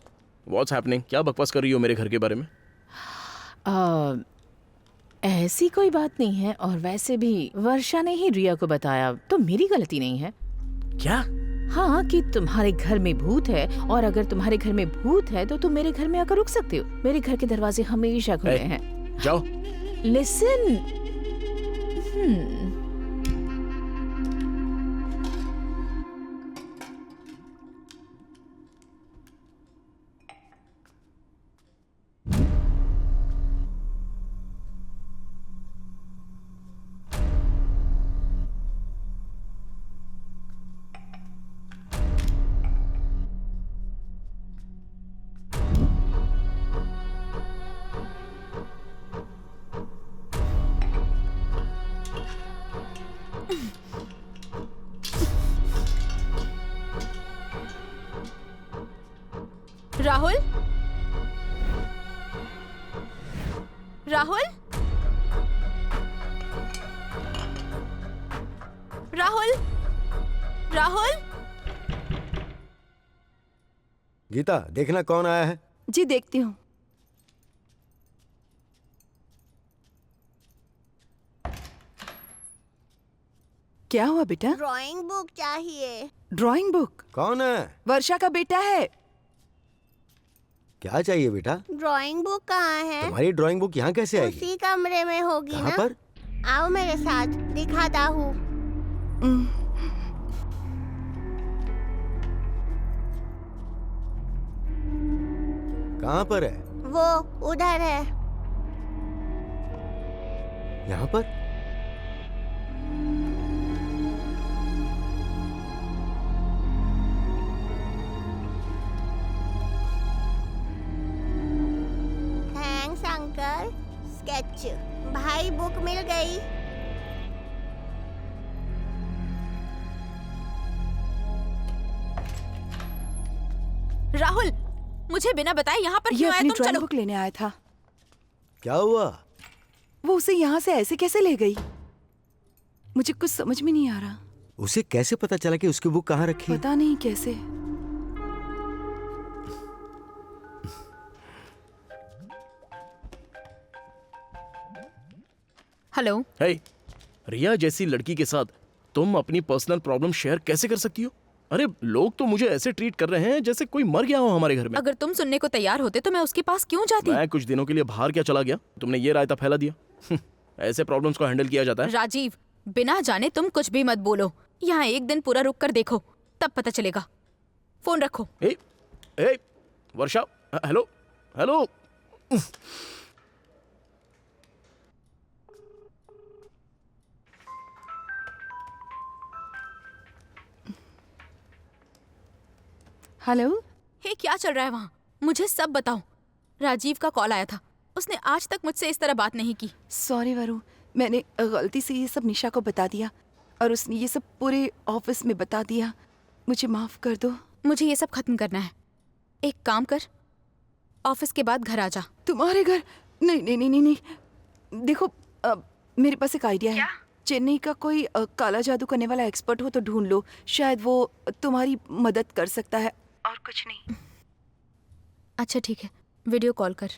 What's happening? क्या बकवास कर रही हो मेरे घर के बारे में? ऐसी कोई बात नहीं है, और वैसे भी वर्षा ने ही रिया को बताया, तो मेरी गलती नहीं है। क्या? हाँ, कि तुम्हारे घर में भूत है, और अगर तुम्हारे घर में भूत है तो तुम मेरे घर में आकर रुक सकते हो। मेरे घर के दरवाजे हमेशा खुले हैं। जाओ। लिसन। राहुल, राहुल, राहुल, राहुल। गीता, देखना कौन आया है। जी देखती हूँ। क्या हुआ बेटा? ड्राइंग बुक चाहिए। Drawing book? कौन है? वर्षा का बेटा है। क्या चाहिए बेटा? ड्राइंग बुक कहाँ है? तुम्हारी ड्राइंग बुक यहाँ कैसे आएगी? उसी कमरे में होगी कहाँ ना? पर? आओ मेरे साथ, दिखाता हूँ। कहाँ पर है? वो उधर है। यहाँ पर? Thanks uncle. स्केच। भाई बुक मिल गई। राहुल, मुझे बिना बताए यहाँ पर ये क्यों आए अपनी तुम? ड्राइंग चलो। बुक लेने आया था। क्या हुआ? वो उसे यहाँ से ऐसे कैसे ले गई? मुझे कुछ समझ में नहीं आ रहा। उसे कैसे पता चला कि उसकी बुक कहाँ रखी? पता नहीं कैसे। हेलो। हे, रिया जैसी लड़की के साथ तुम अपनी पर्सनल प्रॉब्लम शेयर कैसे कर सकती हो? अरे लोग तो मुझे ऐसे ट्रीट कर रहे हैं जैसे कोई मर गया हो हमारे घर में। अगर तुम सुनने को तैयार होते तो मैं उसके पास क्यों जाती? मैं कुछ दिनों के लिए बाहर क्या चला गया, तुमने ये रायता फैला दिया। ऐसे प्रॉब्लम्स को हैंडल किया जाता है। राजीव, बिना जाने तुम कुछ भी मत बोलो। यहाँ एक दिन पूरा रुक कर देखो, तब पता चलेगा। फोन रखो। ए, वर्षा, हेलो हेलो। हेलो। हे, क्या चल रहा है वहाँ? मुझे सब बताओ। राजीव का कॉल आया था, उसने आज तक मुझसे इस तरह बात नहीं की। सॉरी वरु, मैंने गलती से ये सब निशा को बता दिया और उसने ये सब पूरे ऑफिस में बता दिया। मुझे माफ कर दो। मुझे ये सब खत्म करना है। एक काम कर, ऑफिस के बाद घर आ जा। तुम्हारे घर? नहीं नहीं नहीं नहीं, नहीं। देखो मेरे पास एक आइडिया है। चेन्नई का कोई काला जादू करने वाला एक्सपर्ट हो तो ढूंढ लो, शायद वो तुम्हारी मदद कर सकता है। और कुछ नहीं। अच्छा ठीक है, वीडियो कॉल कर।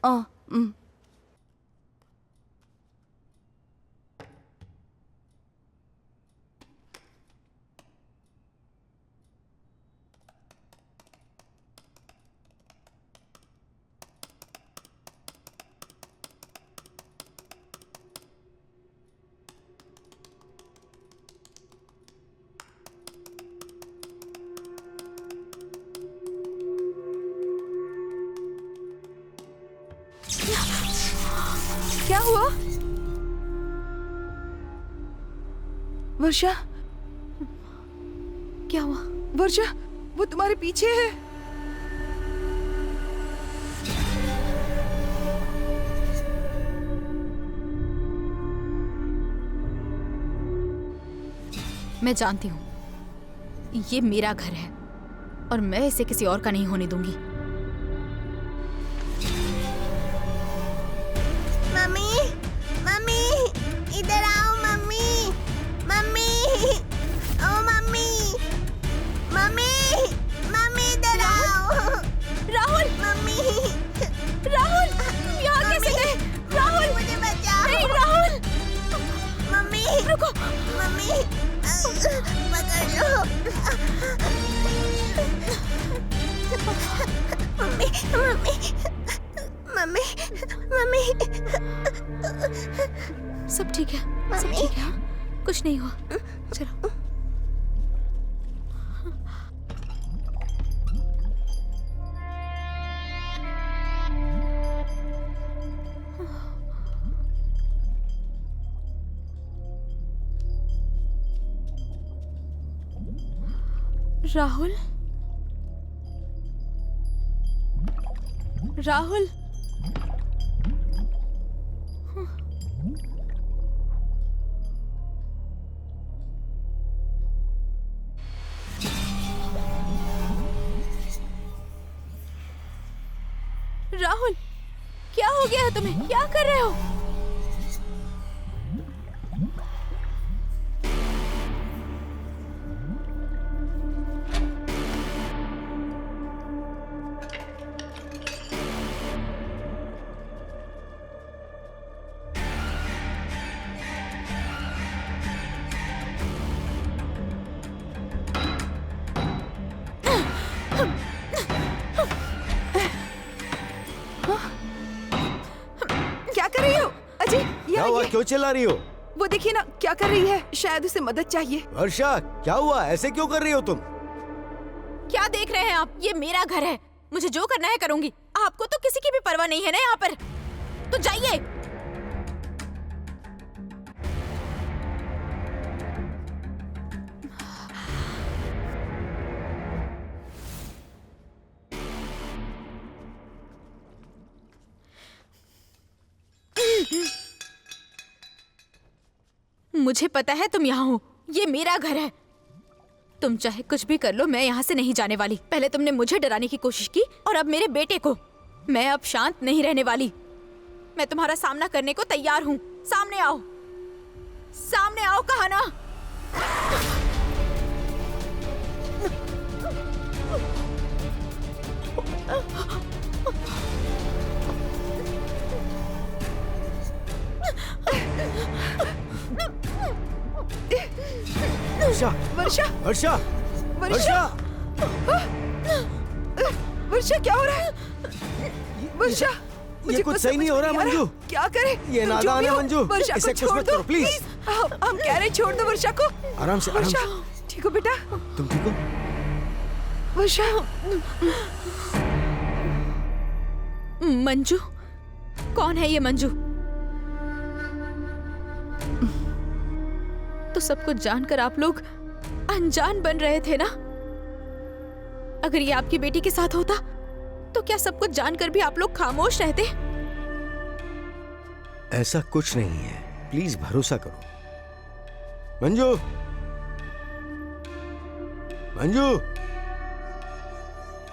वर्षा, क्या हुआ? वर्षा, वो तुम्हारे पीछे है। मैं जानती हूँ ये मेरा घर है और मैं इसे किसी और का नहीं होने दूंगी। मम्मी, मम्मी, इधर आओ मम्मी, मम्मी, ओ मम्मी, मम्मी, मम्मी इधर आओ। राहुल, मम्मी, राहुल, तुम यहाँ कैसे गए? राहुल, मुझे बचाओ। नहीं, राहुल, मम्मी, रुको। मम्मी, पकड़ लो। मम्मी, मम्मी, मम्मी, मम्मी, सब ठीक है, सब ठीक है, कुछ नहीं हुआ। चलो। राहुल, राहुल, राहुल, क्या हो गया है तुम्हें? क्या कर रहे हो? क्या हुआ? क्यों चिल्ला रही हो? वो देखिए ना क्या कर रही है, शायद उसे मदद चाहिए। वर्षा, क्या हुआ? ऐसे क्यों कर रही हो तुम? क्या देख रहे हैं आप? ये मेरा घर है, मुझे जो करना है करूंगी। आपको तो किसी की भी परवाह नहीं है ना यहाँ पर, तो जाइए। मुझे पता है तुम यहाँ हो, ये मेरा घर है। तुम चाहे कुछ भी कर लो, मैं यहाँ से नहीं जाने वाली। पहले तुमने मुझे डराने की कोशिश की और अब मेरे बेटे को। मैं अब शांत नहीं रहने वाली। मैं तुम्हारा सामना करने को तैयार हूँ। सामने आओ, सामने आओ, कहा ना। वर्षा, वर्षा, वर्षा, वर्षा, वर्षा, क्या हो रहा है? वर्षा, ये कुछ सही नहीं हो रहा मंजू। क्या करे? ये नादान है मंजू। वर्षा इसे को कुछ छोड़ मत दो करो प्लीज। हम कह रहे छोड़ दो वर्षा को। आराम से, आराम वर्षा, से। ठीक हो बेटा? तुम ठीक हो? वर्षा, मंजू, कौन है ये मंजू? तो सब कुछ जानकर आप लोग अनजान बन रहे थे ना? अगर ये आपकी बेटी के साथ होता तो क्या सब कुछ जानकर भी आप लोग खामोश रहते? ऐसा कुछ नहीं है, प्लीज भरोसा करो। मंजू, मंजू,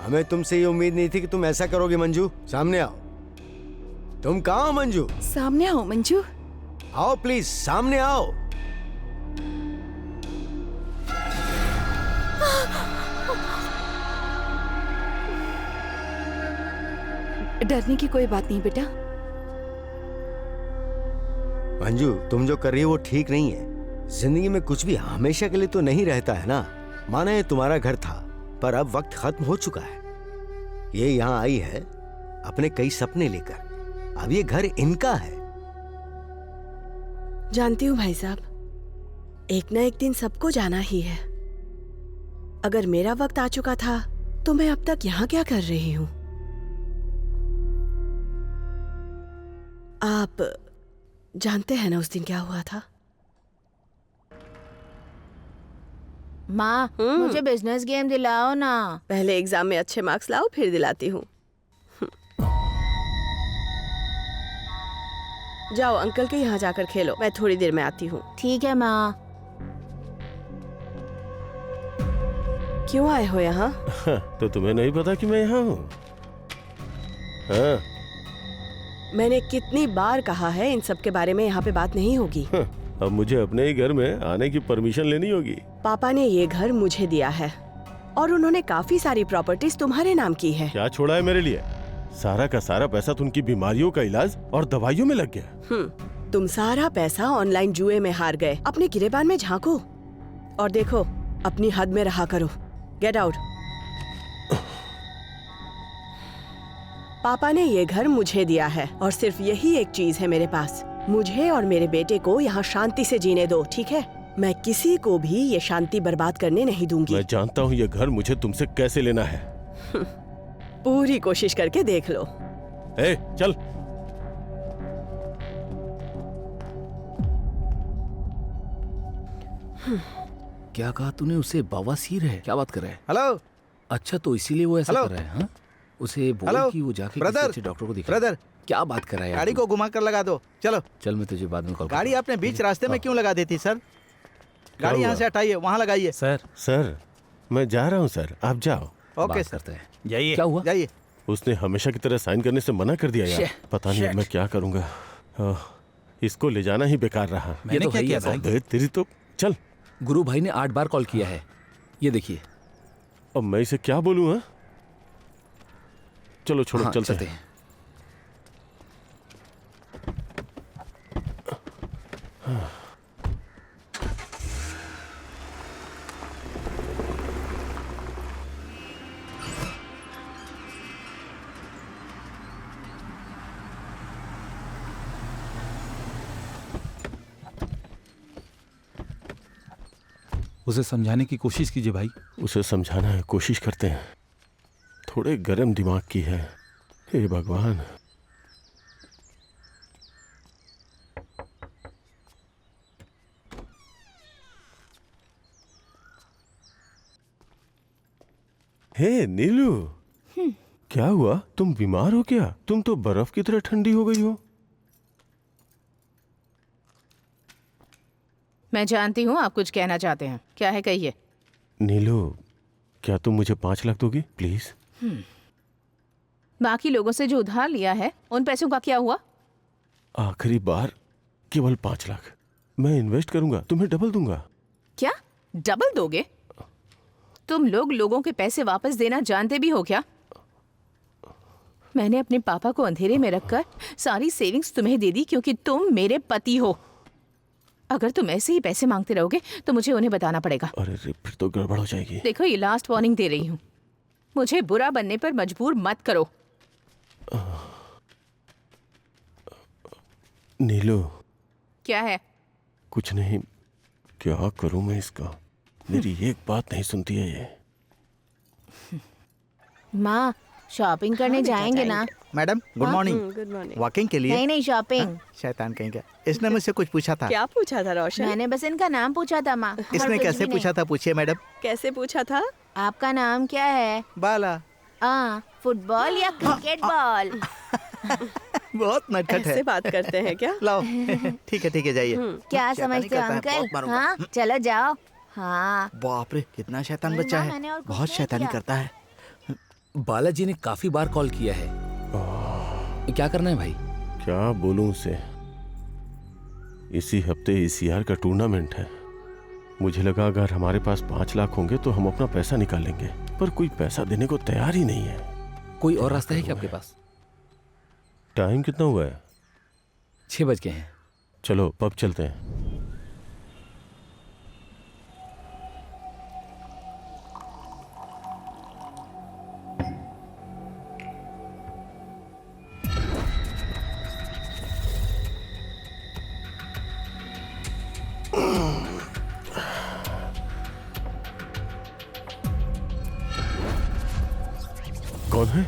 हमें तुमसे ये उम्मीद नहीं थी कि तुम ऐसा करोगे। मंजू, सामने आओ। तुम कहाँ हो मंजू? सामने आओ मंजू। आओ प्लीज, सामने आओ। डरने की कोई बात नहीं बेटा। मंजू, तुम जो कर रही हो वो ठीक नहीं है। जिंदगी में कुछ भी हमेशा के लिए तो नहीं रहता है ना। माना ये तुम्हारा घर था, पर अब वक्त खत्म हो चुका है। ये यहाँ आई है अपने कई सपने लेकर। अब ये घर इनका है। जानती हूँ भाई साहब, एक ना एक दिन सबको जाना ही है। अगर मेरा वक्त आ चुका था तो मैं अब तक यहाँ क्या कर रही हूँ? आप जानते हैं ना उस दिन क्या हुआ था? माँ मुझे बिजनेस गेम दिलाओ ना। पहले एग्जाम में अच्छे मार्क्स लाओ, फिर दिलाती हूँ। जाओ अंकल के यहाँ जाकर खेलो, मैं थोड़ी देर में आती हूँ। ठीक है माँ। क्यों आए हो यहाँ? तो तुम्हें नहीं पता कि मैं यहाँ हूँ? हाँ। मैंने कितनी बार कहा है इन सब के बारे में यहाँ पे बात नहीं होगी। अब मुझे अपने ही घर में आने की परमिशन लेनी होगी। पापा ने ये घर मुझे दिया है और उन्होंने काफी सारी प्रॉपर्टीज तुम्हारे नाम की है। क्या छोड़ा है मेरे लिए? सारा का सारा पैसा तो उनकी बीमारियों का इलाज और दवाइयों में लग गया। तुम सारा पैसा ऑनलाइन जुए में हार गए। अपने गिरेबान में झांको और देखो, अपनी हद में रहा करो। Get out. पापा ने ये घर मुझे दिया है और सिर्फ यही एक चीज है मेरे पास। मुझे और मेरे बेटे को यहाँ शांति से जीने दो, ठीक है? मैं किसी को भी ये शांति बर्बाद करने नहीं दूंगी। मैं जानता हूँ ये घर मुझे तुमसे कैसे लेना है। पूरी कोशिश करके देख लो। ए, चल। क्या कहा तूने? उसे बवासीर है? क्या बात कर रहा है? हेलो। अच्छा, तो इसीलिए वो ऐसा कर रहा है? हाँ, उसे बोल कि वो जाके किसी अच्छे डॉक्टर को दिखा। ब्रदर, क्या बात कर रहा है? गाड़ी को घुमा कर लगा दो। चलो चल, मैं तुझे बाद में कॉल। गाड़ी आपने बीच रास्ते में क्यों लगा दी थी सर? गाड़ी यहाँ से हटाइए, वहाँ लगाइए। सर मैं जा रहा हूँ सर, आप जाओ। ओके करते हैं। जाइए। क्या हुआ? जाइए। उसने हमेशा की तरह साइन करने से मना कर दिया यार। पता नहीं मैं क्या करूँगा। इसको ले जाना ही बेकार रहा। मैंने क्या किया भाई? तेरी तो चल। गुरु भाई ने 8 बार कॉल किया है, ये देखिए। अब मैं इसे क्या बोलूँ? हाँ, चलो छोड़ो, चलते हैं। उसे समझाने की कोशिश कीजिए भाई। उसे समझाना है, कोशिश करते हैं। थोड़े गर्म दिमाग की है। हे भगवान। हे नीलू, क्या हुआ? तुम बीमार हो क्या? तुम तो बर्फ की तरह ठंडी हो गई हो। मैं जानती हूँ आप कुछ कहना चाहते हैं। क्या है, कहिए। नीलू, क्या तुम मुझे 5 लाख दोगी प्लीज? बाकी लोगों से जो उधार लिया है उन पैसों का क्या हुआ? आखिरी बार केवल 5 लाख। मैं इन्वेस्ट करूंगा, तुम्हें डबल दूंगा। क्या डबल दोगे? तुम लोग लोगों के पैसे वापस देना जानते भी हो क्या? मैंने अपने पापा को अंधेरे में रखकर सारी सेविंग्स तुम्हें दे दी क्योंकि तुम मेरे पति हो। अगर तुम ऐसे ही पैसे मांगते रहोगे तो मुझे उन्हें बताना पड़ेगा। अरे फिर तो गड़बड़ हो जाएगी। देखो, ये लास्ट वार्निंग दे रही हूँ। मुझे बुरा बनने पर मजबूर मत करो। नीलू। क्या है? कुछ नहीं। क्या करूं मैं इसका? मेरी एक बात नहीं सुनती है ये। माँ, शॉपिंग करने जाएंगे ना? Madam good morning. Good morning. Walking के लिए? नहीं शॉपिंग। शैतान कहीं का। इसने मुझसे कुछ पूछा था। क्या पूछा था रोशन? मैंने बस इनका नाम पूछा था माँ। इसने कैसे पूछा था? पूछिए मैडम। कैसे पूछा था? आपका नाम क्या है? बाला। फुटबॉल या क्रिकेट बॉल? बहुत नटखट है। ऐसे बात करते हैं क्या? लाओ। ठीक है जाइए। क्या समझते हो अंकल? हाँ, चलो जाओ। हाँ। बाप रे, कितना शैतान बच्चा है। बहुत शैतानी करता है। बालाजी ने काफी बार कॉल किया है। क्या करना है भाई? क्या बोलूं उसे? इसी हफ्ते ECR का टूर्नामेंट है। मुझे लगा अगर हमारे पास 5 लाख होंगे तो हम अपना पैसा निकालेंगे, पर कोई पैसा देने को तैयार ही नहीं है। कोई और रास्ता है क्या आपके पास? टाइम कितना हुआ है? 6 बज गए हैं। चलो पब चलते हैं। कौन है?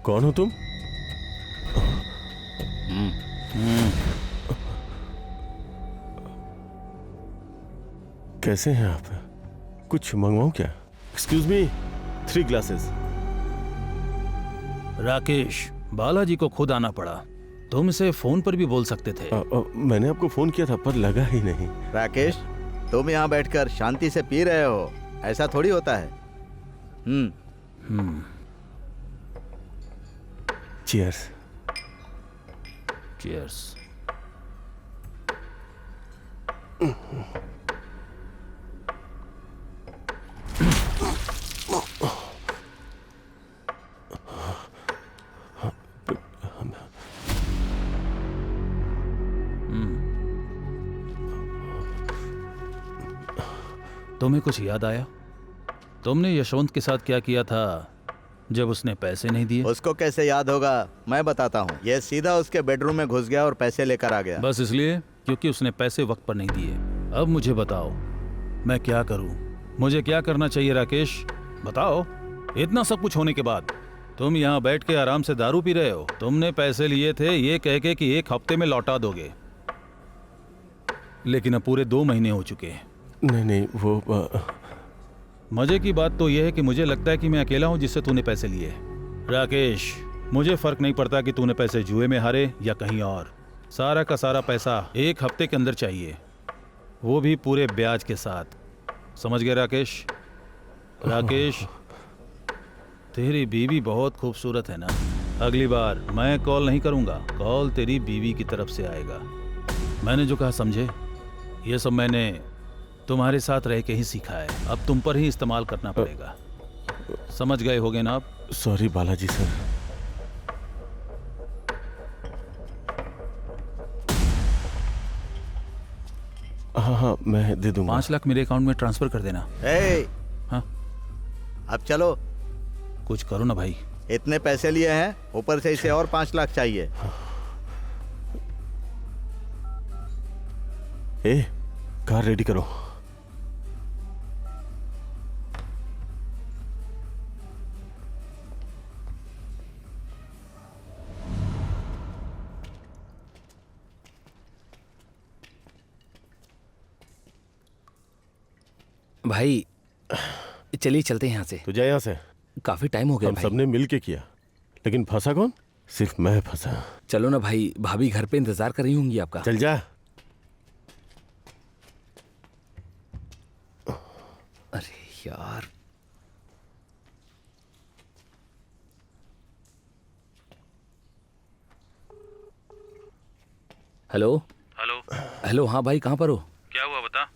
कौन हो तुम? कैसे हैं आप? कुछ मंगवाऊं क्या? Excuse me, 3 glasses. Rakesh, Balaji को खुद आना पड़ा। तुम इसे फोन पर भी बोल सकते थे। मैंने आपको फोन किया था पर लगा ही नहीं। राकेश, तुम यहाँ बैठकर शांति से पी रहे हो, ऐसा थोड़ी होता है। चीयर्स। चीयर्स। तुम्हें कुछ याद आया? तुमने यशवंत के साथ क्या किया था जब उसने पैसे नहीं दिए? उसको कैसे याद होगा, मैं बताता हूँ। ये सीधा उसके बेडरूम में घुस गया और पैसे लेकर आ गया। बस इसलिए क्योंकि उसने पैसे वक्त पर नहीं दिए। अब मुझे बताओ मैं क्या करूं? मुझे क्या करना चाहिए राकेश? बताओ। इतना सब कुछ होने के बाद तुम यहाँ बैठ के आराम से दारू पी रहे हो। तुमने पैसे लिए थे ये कह के कि 1 हफ्ते में लौटा दोगे, लेकिन अब पूरे 2 महीने हो चुके हैं। नहीं, वो मजे की बात तो यह है कि मुझे लगता है कि मैं अकेला हूं जिससे तूने पैसे लिए। राकेश, मुझे फर्क नहीं पड़ता कि तूने पैसे जुए में हारे या कहीं और। सारा का सारा पैसा 1 हफ्ते के अंदर चाहिए, वो भी पूरे ब्याज के साथ। समझ गए राकेश? राकेश, तेरी बीवी बहुत खूबसूरत है ना? अगली बार मैं कॉल नहीं करूंगा, कॉल तेरी बीवी की तरफ से आएगा। मैंने जो कहा समझे? ये सब मैंने तुम्हारे साथ रह के ही सीखा है, अब तुम पर ही इस्तेमाल करना पड़ेगा। समझ गए होगे ना आप? Sorry Balaji sir. हाँ, मैं दे दूंगा। 5 लाख मेरे अकाउंट में ट्रांसफर कर देना। हाँ, अब चलो। कुछ करो ना भाई। इतने पैसे लिए हैं, ऊपर से इसे और 5 लाख चाहिए। कार रेडी करो। भाई चलिए चलते हैं यहाँ से। तू जा यहाँ से। काफी टाइम हो गया हम भाई। सबने मिल के किया, लेकिन फंसा कौन? सिर्फ मैं फंसा। चलो ना भाई, भाभी घर पे इंतजार कर रही होंगी आपका। चल जा। अरे यार, हेलो। हेलो, हाँ भाई, कहाँ पर हो? क्या हुआ बता?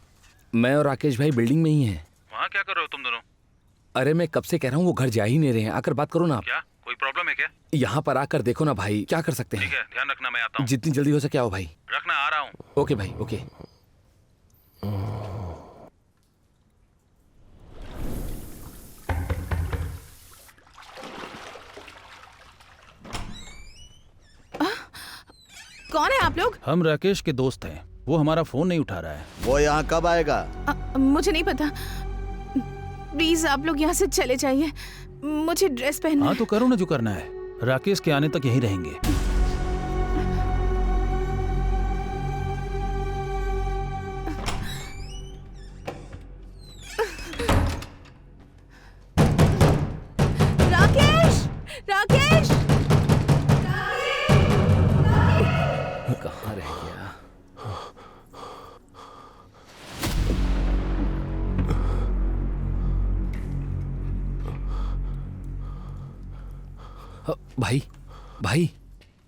मैं और राकेश भाई बिल्डिंग में ही हैं। वहाँ क्या कर रहे हो तुम दोनों? अरे मैं कब से कह रहा हूँ, वो घर जा ही नहीं रहे हैं। आकर बात करो ना आप। क्या कोई प्रॉब्लम है क्या? यहाँ पर आकर देखो ना भाई, क्या कर सकते हैं। ठीक है, ध्यान रखना, मैं आता हूँ। जितनी जल्दी हो सके आओ भाई। रखना, आ रहा हूँ। ओके भाई, ओके। कौन है आप लोग? हम राकेश के दोस्त हैं। वो हमारा फोन नहीं उठा रहा है। वो यहाँ कब आएगा? मुझे नहीं पता। प्लीज आप लोग यहाँ से चले जाइए, मुझे ड्रेस पहनना है। हाँ तो करो ना जो करना है। राकेश के आने तक यहीं रहेंगे। राकेश, राकेश, कहाँ रह गया? भाई भाई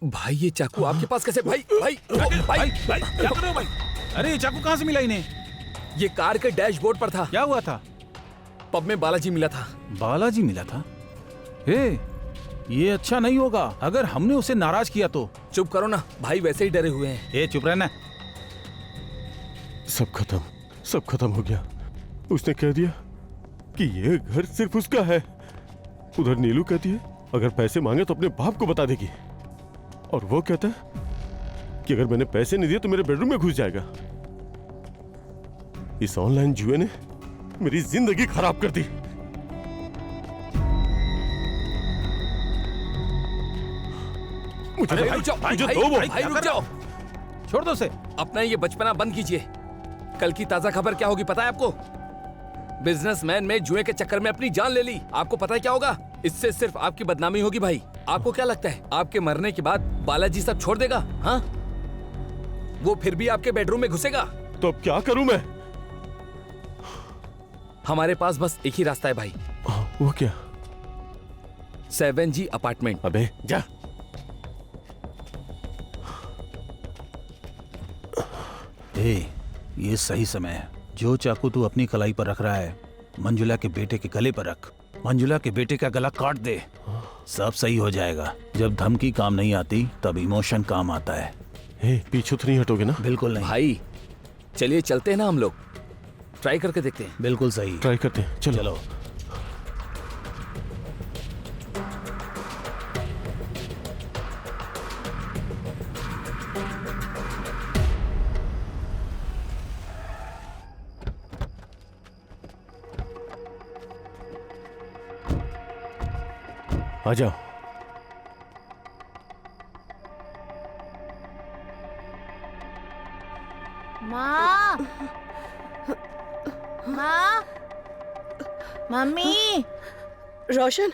भाई, ये चाकू आपके पास कैसे? भाई भाई भाई भाई क्या कर रहे हो भाई? अरे ये चाकू कहाँ से मिला इन्हें? ये कार के डैशबोर्ड पर था। क्या हुआ था? पब में बालाजी मिला था। बालाजी मिला था? ये अच्छा नहीं होगा अगर हमने उसे नाराज किया तो। चुप करो ना भाई, वैसे ही डरे हुए हैं। चुप रहना। सब खत्म हो गया। उसने कह दिया कि ये घर सिर्फ उसका है। उधर नीलू कहती है अगर पैसे मांगे तो अपने बाप को बता देगी, और वो कहता है कि अगर मैंने पैसे नहीं दिए तो मेरे बेडरूम में घुस जाएगा। इस ऑनलाइन जुए ने मेरी जिंदगी खराब कर दी। मुझे रुक जाओ भाई, रुक जाओ। छोड़ दो उसे। अपना ये बचपना बंद कीजिए। कल की ताजा खबर क्या होगी पता है आपको? बिजनेसमैन में जुए के चक्कर में अपनी जान ले ली। आपको पता है क्या होगा? इससे सिर्फ आपकी बदनामी होगी भाई। आपको क्या लगता है आपके मरने के बाद बालाजी सब छोड़ देगा? हाँ, वो फिर भी आपके बेडरूम में घुसेगा। तो अब क्या करूं मैं? हमारे पास बस एक ही रास्ता है भाई। वो क्या? 7G apartment. अबे जा। ये सही समय है। जो चाकू तू अपनी कलाई पर रख रहा है मंजुला के बेटे के गले पर रख। मंजुला के बेटे का गला काट दे, सब सही हो जाएगा। जब धमकी काम नहीं आती तब इमोशन काम आता है। पीछे तो नहीं हटोगे ना? बिल्कुल नहीं भाई चलिए चलते हैं ना, हम लोग ट्राई करके देखते हैं। बिल्कुल सही, ट्राई करते हैं। चलो। आ जाओ। माँ, माँ, मम्मी, रोशन,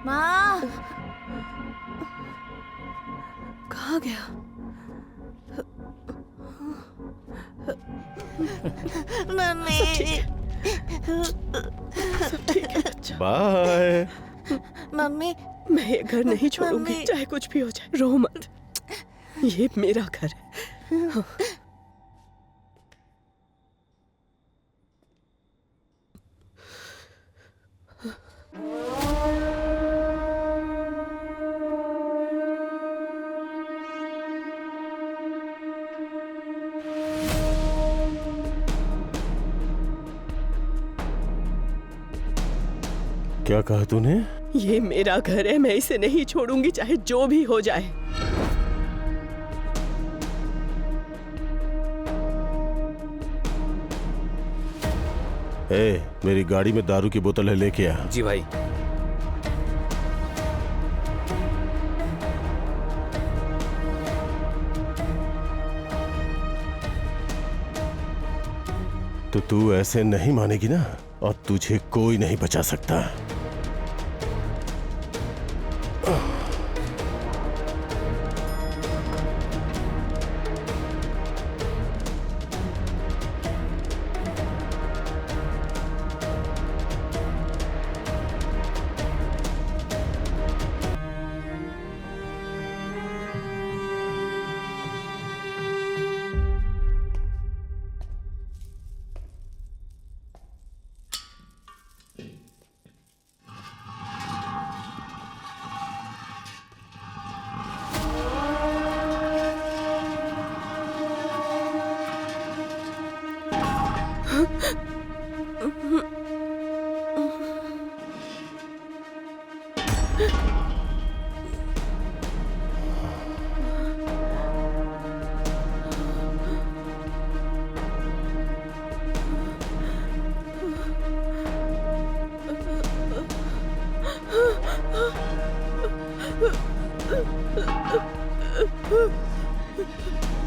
माँ, कहाँ गया? मम्मी, सब ठीक है बच्चा। बाय। मम्मी, मैं ये घर नहीं छोड़ूंगी, मम्मी। चाहे कुछ भी हो जाए। रो मत, ये मेरा घर है। हाँ। क्या कहा तूने? ये मेरा घर है, मैं इसे नहीं छोड़ूंगी चाहे जो भी हो जाए। मेरी गाड़ी में दारू की बोतल है, लेके आ। जी भाई। तो तू ऐसे नहीं मानेगी ना, और तुझे कोई नहीं बचा सकता।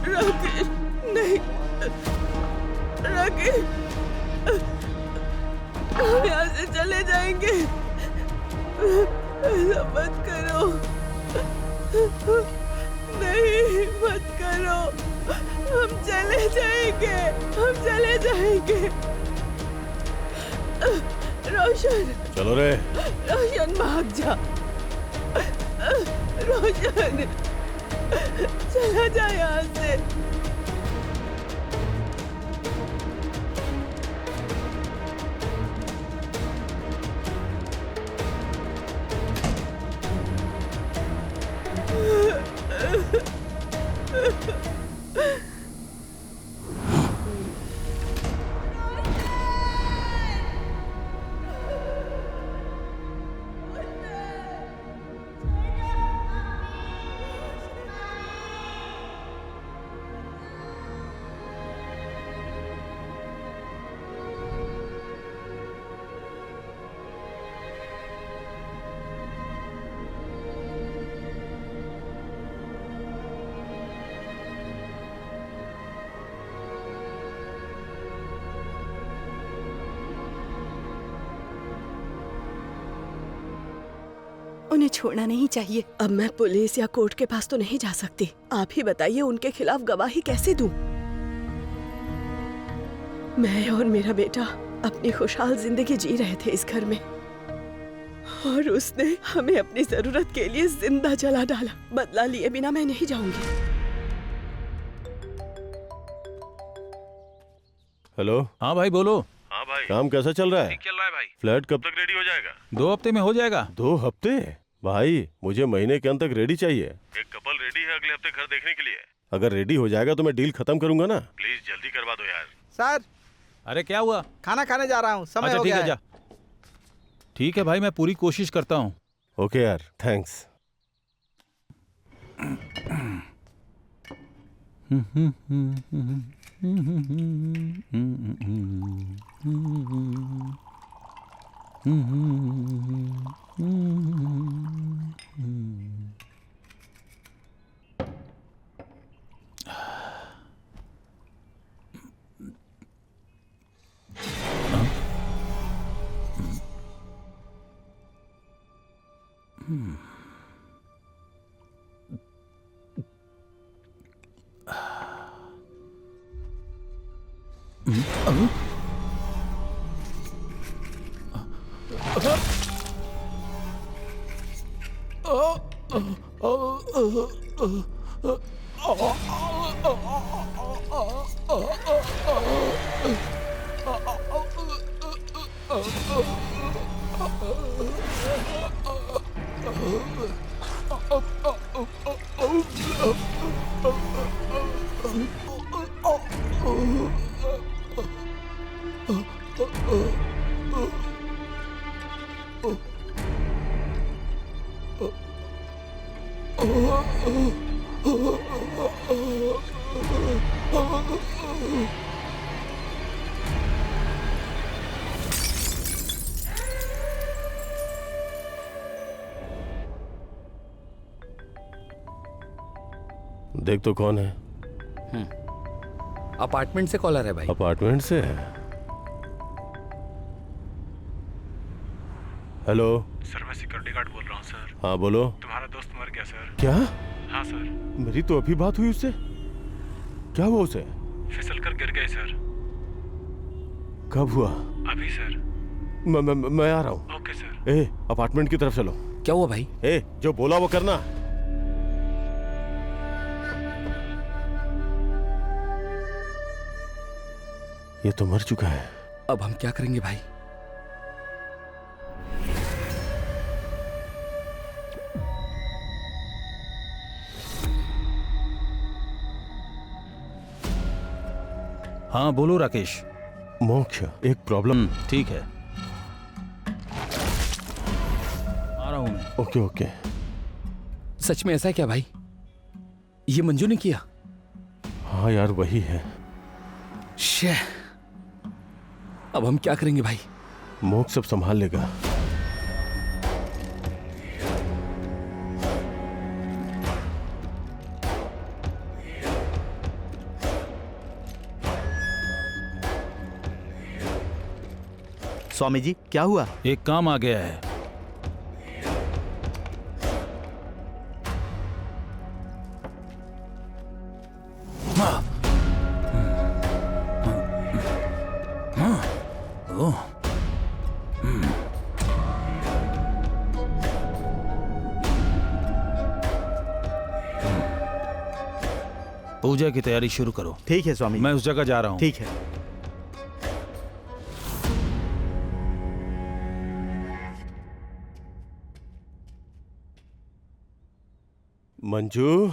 राकेश, नहीं, राकेश, हम यहाँ से चले जाएंगे। ऐसा मत करो, नहीं मत करो, हम चले जाएंगे, हम चले जाएंगे। रोशन, चलो रे। रोशन भाग जा, रोशन चला जा यहाँ से। उन्हें छोड़ना नहीं चाहिए। अब मैं पुलिस या कोर्ट के पास तो नहीं जा सकती। आप ही बताइए उनके खिलाफ गवाही कैसे दूं? मैं और मेरा बेटा अपनी खुशहाल जिंदगी जी रहे थे इस घर में, और उसने हमें अपनी जरूरत के लिए जिंदा जला डाला। बदला लिए बिना मैं नहीं जाऊंगी। हेलो। हाँ भाई बोलो। हाँ भाई, काम कैसा चल रहा है? ठीक चल रहा है भाई। फ्लैट कब तक रेडी हो जाएगा? 2 हफ्ते में हो जाएगा। 2 हफ्ते? भाई मुझे महीने के अंत तक रेडी चाहिए। एक कपल रेडी है अगले हफ्ते घर देखने के लिए। अगर रेडी हो जाएगा तो मैं डील खत्म करूंगा ना। प्लीज जल्दी करवा दो यार। सर, अरे क्या हुआ? खाना खाने जा रहा हूँ, समय अच्छा हो ठीक गया है, जा। ठीक है भाई, मैं पूरी कोशिश करता हूँ। ओके यार, थैंक्स। देख तो कौन है। अपार्टमेंट से कॉलर है भाई। अपार्टमेंट से है? हेलो सर, मैं सिक्योरिटी गार्ड बोल रहा हूँ सर। हाँ बोलो। तुम्हारा दोस्त मर गया सर। क्या? हाँ सर। मेरी तो अभी बात हुई उससे। क्या हुआ उसे? फिसल कर गिर गए सर। कब हुआ? अभी सर। मैं आ रहा हूँ। Okay sir. ए, अपार्टमेंट की तरफ चलो। क्या हुआ भाई? ए, जो बोला वो करना। ये तो मर चुका है। अब हम क्या करेंगे भाई? हाँ बोलो राकेश। मोक्ष, एक प्रॉब्लम। ठीक है, आ रहा हूं मैं। Okay okay. सच में ऐसा है क्या भाई? ये मंजू ने किया? हाँ यार वही है। शे, अब हम क्या करेंगे भाई? मोक्ष सब संभाल लेगा। स्वामी जी, क्या हुआ? एक काम आ गया है। पूजा की तैयारी शुरू करो। ठीक है स्वामी। मैं उस जगह जा रहा हूँ। ठीक है। मंजू,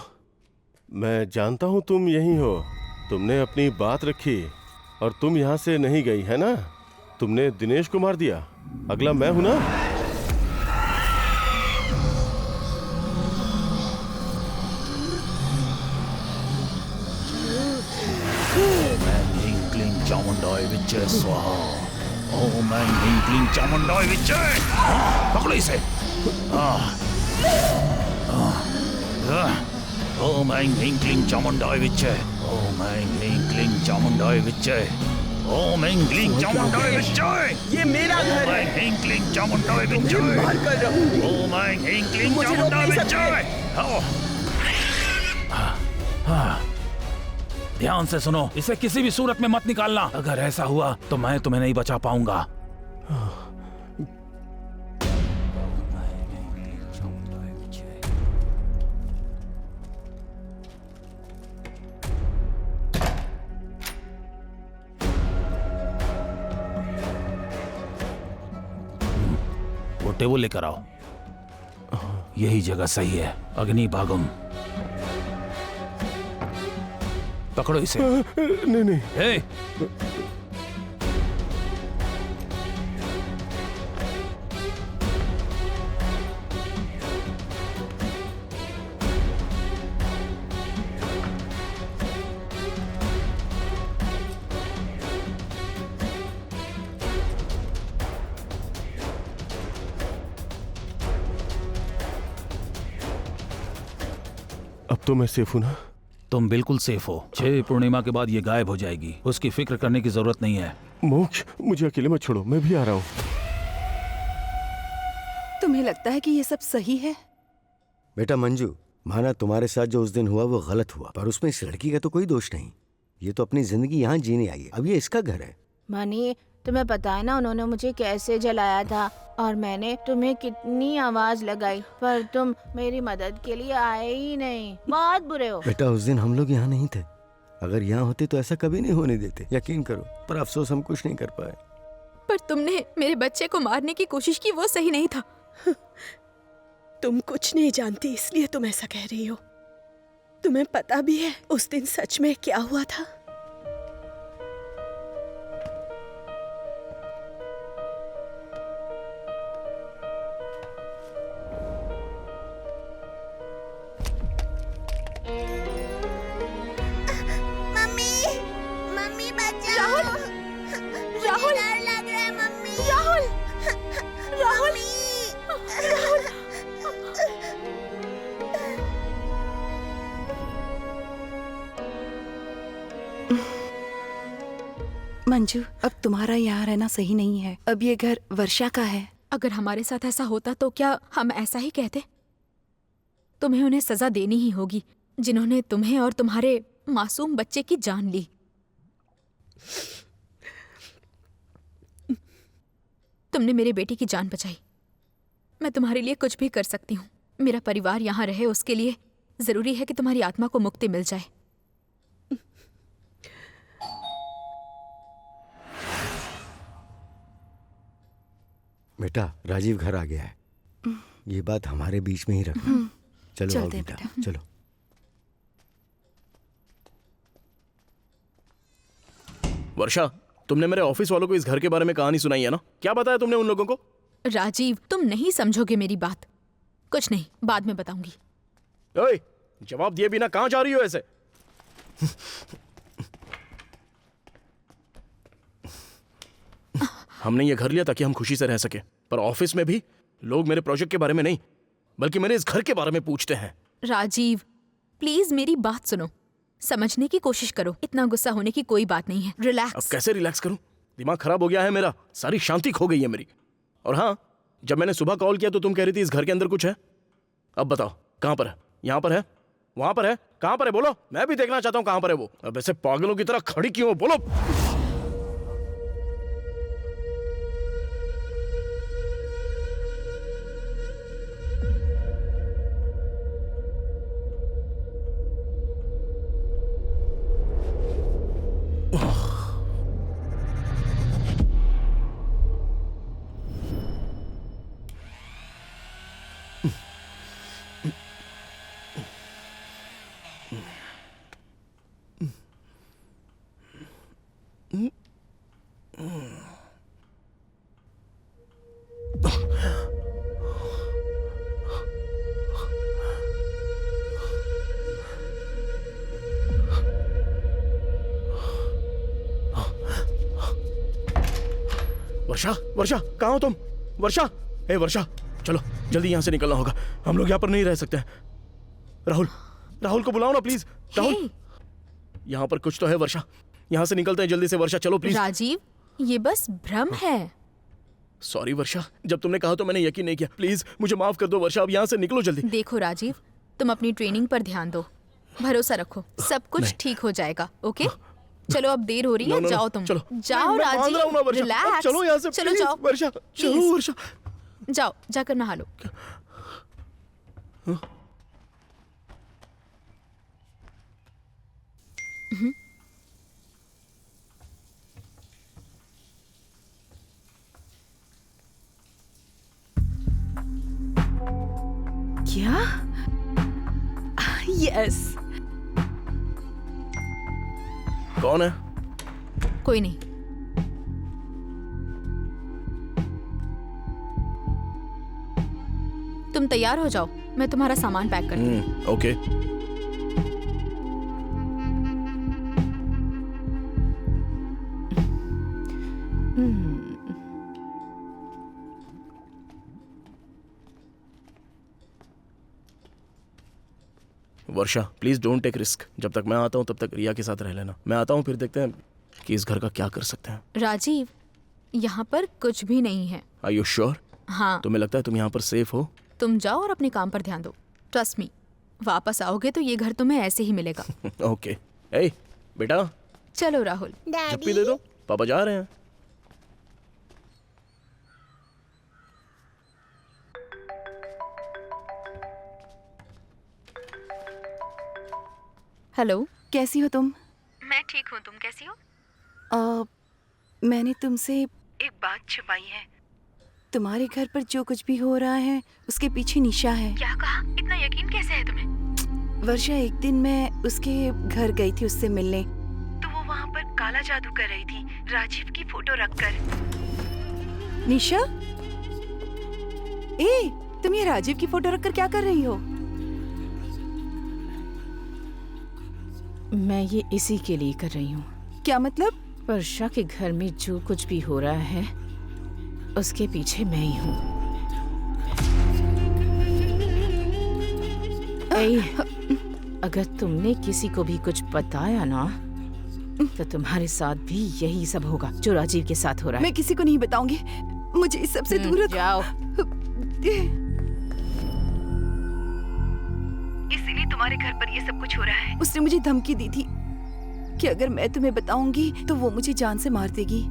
मैं जानता हूं तुम यहीं हो। तुमने अपनी बात रखी और तुम यहां से नहीं गई है ना? तुमने दिनेश को मार दिया। अगला मैं हूं ना? पकड़ो इसे। ओम ऐं ह्रीं क्लीं चामुंडाय विच्चे। ओम ऐं ह्रीं क्लीं चामुंडाय विच्चे। ओम ऐं क्लीं चामुंडाय विच्चाय। ये मेरा घर है। ओम ऐं क्लीं चामुंडाय मैं विच्चाय। मार कर रहूंगी। ओम ऐं क्लीं मुझे रोक चामुंडाय नहीं सकते। विच्चाय। ध्यान से सुनो, इसे किसी भी सूरत में मत निकालना। अगर ऐसा हुआ तो मैं तुम्हें नहीं बचा पाऊंगा। वो टेबल लेकर आओ। यही जगह सही है। अग्नि भागम। पकड़ो इसे। नहीं नहीं। ए! अब तो मैं सेफ हूं ना? तुम बिल्कुल सेफ हो। 6 पूर्णिमा के बाद ये गायब हो जाएगी। उसकी फिक्र करने की जरूरत नहीं है। मोक्ष, मुझे अकेले मत छोड़ो, मैं भी आ रहा हूँ। तुम्हें लगता है कि ये सब सही है? बेटा मंजू, माना तुम्हारे साथ जो उस दिन हुआ वो गलत हुआ, पर उसमें इस लड़की का तो कोई दोष नहीं। ये तो अपनी जिंदगी यहाँ जीने आई है। अब ये इसका घर है। मनी, तुम्हें पता है ना उन्होंने मुझे कैसे जलाया था, और मैंने तुम्हें कितनी आवाज लगाई, पर तुम मेरी मदद के लिए आए ही नहीं। बहुत बुरे हो। बेटा उस दिन हम लोग यहाँ नहीं थे। अगर यहाँ होते तो ऐसा कभी नहीं होने देते, यकीन करो। पर अफसोस हम कुछ नहीं कर पाए। पर तुमने मेरे बच्चे को मारने की कोशिश की, वो सही नहीं था। तुम कुछ नहीं जानती इसलिए तुम ऐसा कह रही हो। तुम्हें पता भी है उस दिन सच में क्या हुआ था? मम्मी बचाओ। राहुल, डर लग रहा है मम्मी। राहुल, राहुल, राहुल। मंजू, अब तुम्हारा यहाँ रहना सही नहीं है। अब ये घर वर्षा का है। अगर हमारे साथ ऐसा होता तो क्या हम ऐसा ही कहते? तुम्हें उन्हें सजा देनी ही होगी, जिन्होंने तुम्हें और तुम्हारे मासूम बच्चे की जान ली। तुमने मेरे बेटे की जान बचाई। मैं तुम्हारे लिए कुछ भी कर सकती हूँ। मेरा परिवार यहाँ रहे, उसके लिए जरूरी है कि तुम्हारी आत्मा को मुक्ति मिल जाए। बेटा राजीव घर आ गया है। ये बात हमारे बीच में ही रखना। चलो आओ बेटा, चलो। वर्षा, तुमने मेरे ऑफिस वालों को इस घर के बारे में कहानी सुनाई है ना? क्या बताया तुमने उन लोगों को? राजीव, तुम नहीं समझोगे मेरी बात। कुछ नहीं, बाद में बताऊंगी। ओए, जवाब दिए बिना कहां जा रही हो ऐसे? हमने ये घर लिया ताकि हम खुशी से रह सके, पर ऑफिस में भी लोग मेरे प्रोजेक्ट के बारे में नहीं, बल्कि मेरे इस घर के बारे में पूछते हैं। राजीव, प्लीज मेरी बात सुनो, समझने की कोशिश करो। इतना गुस्सा होने की कोई बात नहीं है। रिलैक्स। अब कैसे रिलैक्स करूं? दिमाग खराब हो गया है मेरा, सारी शांति खो गई है मेरी। और हाँ, जब मैंने सुबह कॉल किया तो तुम कह रही थी इस घर के अंदर कुछ है। अब बताओ कहां पर है? यहां पर है? वहां पर है? कहां पर है? बोलो, मैं भी देखना चाहता हूं कहां पर है वो। अब ऐसे पागलों की तरह खड़ी क्यों हो? बोलो। वर्षा, वर्षा, कहाँ हो तुम? वर्षा, ए वर्षा, चलो जल्दी यहाँ से निकलना होगा। हम लोग यहाँ पर नहीं रह सकते हैं। राहुल, राहुल को बुलाओ ना प्लीज। राहुल, यहाँ पर कुछ तो है वर्षा, यहाँ से निकलते हैं जल्दी से। वर्षा चलो प्लीज। राजीव, ये बस भ्रम है। सॉरी वर्षा, जब तुमने कहा तो मैंने यकीन नहीं किया। प्लीज मुझे माफ कर दो वर्षा, अब यहाँ से निकलो जल्दी। देखो राजीव, तुम अपनी ट्रेनिंग पर ध्यान दो, भरोसा रखो, सब कुछ ठीक हो जाएगा। ओके, चलो अब देर हो रही है, जाओ तुम। चलो जाओ मैं मान रहा हूँ ना राजीव, वर्षा, अब रिलैक्स। चलो यहाँ से चलो please, जाओ वर्षा चलो Please. वर्षा। जाओ, जाकर नहा लो। क्या? यस। कौन है? कोई नहीं। तुम तैयार हो जाओ, मैं तुम्हारा सामान पैक करती हूँ। Okay. Varsha please don't take risk. जब तक मैं आता हूँ तब तक रिया के साथ रह लेना। मैं आता हूँ, फिर देखते हैं कि इस घर का क्या कर सकते हैं। राजीव, यहाँ पर कुछ भी नहीं है। Are you sure? हाँ, तुम्हें लगता है तुम यहाँ पर सेफ हो? तुम जाओ और अपने काम पर ध्यान दो। ट्रस्ट मी, वापस आओगे तो ये घर तुम्हें ऐसे ही मिलेगा। ओके। ए बेटा, चलो राहुल। झप्पी दे दो, पापा जा रहे हैं। हेलो, कैसी हो तुम? मैं ठीक हूँ, तुम कैसी हो? मैंने तुमसे एक बात छुपाई है। तुम्हारे घर पर जो कुछ भी हो रहा है उसके पीछे निशा है। क्या कहा? इतना यकीन कैसे है तुम्हें? वर्षा, एक दिन मैं उसके घर गई थी उससे मिलने, तो वो वहाँ पर काला जादू कर रही थी राजीव की फोटो रखकर। निशा, तुम ये राजीव की फोटो रखकर क्या कर रही हो? मैं ये इसी के लिए कर रही हूँ। क्या मतलब? वर्षा के घर में जो कुछ भी हो रहा है उसके पीछे मैं ही हूँ। अगर तुमने किसी को भी कुछ बताया ना तो तुम्हारे साथ भी यही सब होगा जो राजीव के साथ हो रहा है। मैं किसी को नहीं बताऊंगी, मुझे इस सबसे दूर रखो। जाओ। इसीलिए तुम्हारे घर पर ये सब कुछ हो रहा है। उसने मुझे धमकी दी थी कि अगर मैं तुम्हें बताऊंगी तो वो मुझे जान से मार देगी।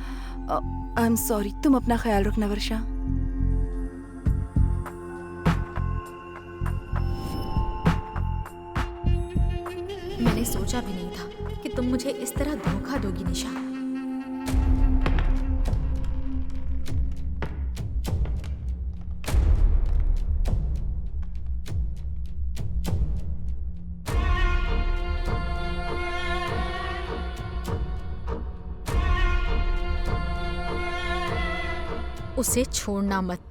आई एम सॉरी, तुम अपना ख्याल रखना वर्षा। मैंने सोचा भी नहीं था कि तुम मुझे इस तरह धोखा दोगी निशा। उसे छोड़ना मत।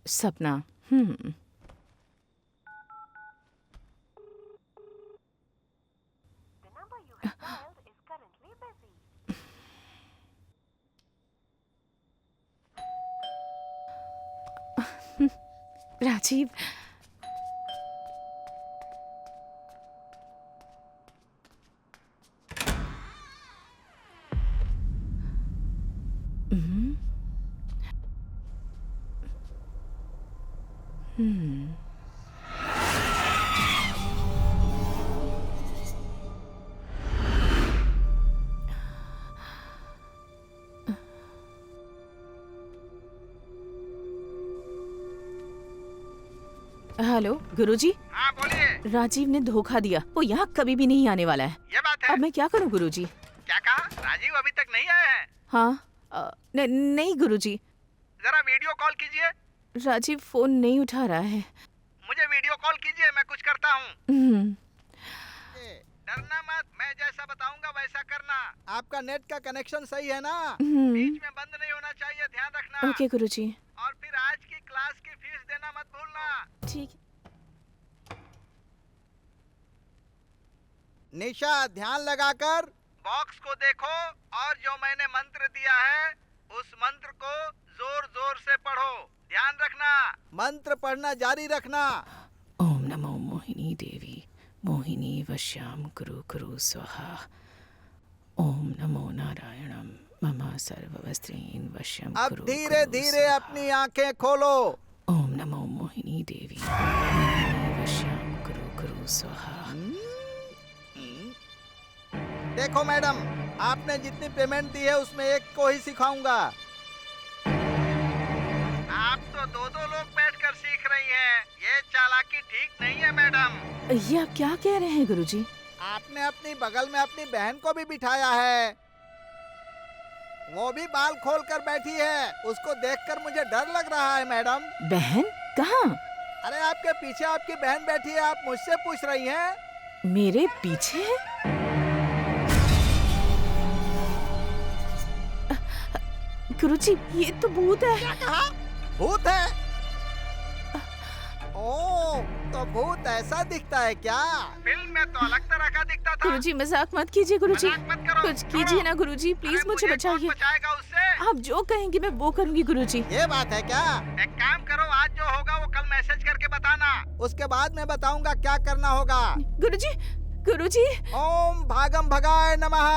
सपना। राजीव, हेलो गुरुजी। हाँ बोलिए। राजीव ने धोखा दिया, वो यहाँ कभी भी नहीं आने वाला है। ये बात है। अब मैं क्या करूँ गुरुजी? क्या कहा? राजीव अभी तक नहीं आए हैं? हाँ, नहीं गुरुजी, जरा वीडियो कॉल कीजिए। राजीव फोन नहीं उठा रहा है। मुझे वीडियो कॉल कीजिए, मैं कुछ करता हूँ। डरना मत, मैं जैसा बताऊंगा वैसा करना। आपका नेट का कनेक्शन सही है ना? बीच में बंद नहीं होना चाहिए, ध्यान रखना। ओके गुरुजी। और फिर आज की क्लास की फीस देना मत भूलना। ठीक। निशा, ध्यान लगाकर बॉक्स को देखो और जो मैंने मंत्र दिया है उस मंत्र को जोर जोर से पढ़ो। ध्यान रखना, मंत्र पढ़ना जारी रखना। ओम नमो मोहिनी देवी, मोहिनी वश्याम कुरु कुरु स्वाहा। ओम नमो नारायणम मम सर्ववस्त्रीन वश्यम अब कुरु धीरे कुरु धीरे स्वाहा। अपनी आंखें खोलो। ओम नमो मोहिनी देवी, मोहिनी वश्याम कुरु कुरु स्वाहा। देखो मैडम, आपने जितनी पेमेंट दी है उसमें एक को ही सिखाऊंगा। आप तो दो दो लोग बैठकर सीख रही हैं। ये चालाकी ठीक नहीं है मैडम। ये आप क्या कह रहे हैं गुरुजी? आपने अपनी बगल में अपनी बहन को भी बिठाया है, वो भी बाल खोल कर बैठी है। उसको देखकर मुझे डर लग रहा है मैडम। बहन कहाँ? अरे आपके पीछे आपकी बहन बैठी है, आप मुझसे पूछ रही हैं? मेरे पीछे? गुरुजी, ये तो भूत है। क्या कहा? भूत है? ओह, तो भूत ऐसा दिखता है क्या? फिल्म में तो अलग तरह का दिखता था। गुरुजी मजाक मत कीजिए गुरुजी। मजाक मत करो, कुछ कीजिए ना गुरुजी, प्लीज मुझे बचाइए। बचाएगा उससे? आप जो कहेंगे मैं वो करूंगी गुरुजी। ये बात है क्या? एक काम करो, आज जो होगा वो कल मैसेज करके बताना, उसके बाद मैं बताऊंगा क्या करना होगा। गुरुजी, गुरुजी। ओम भागम भगाय नमः।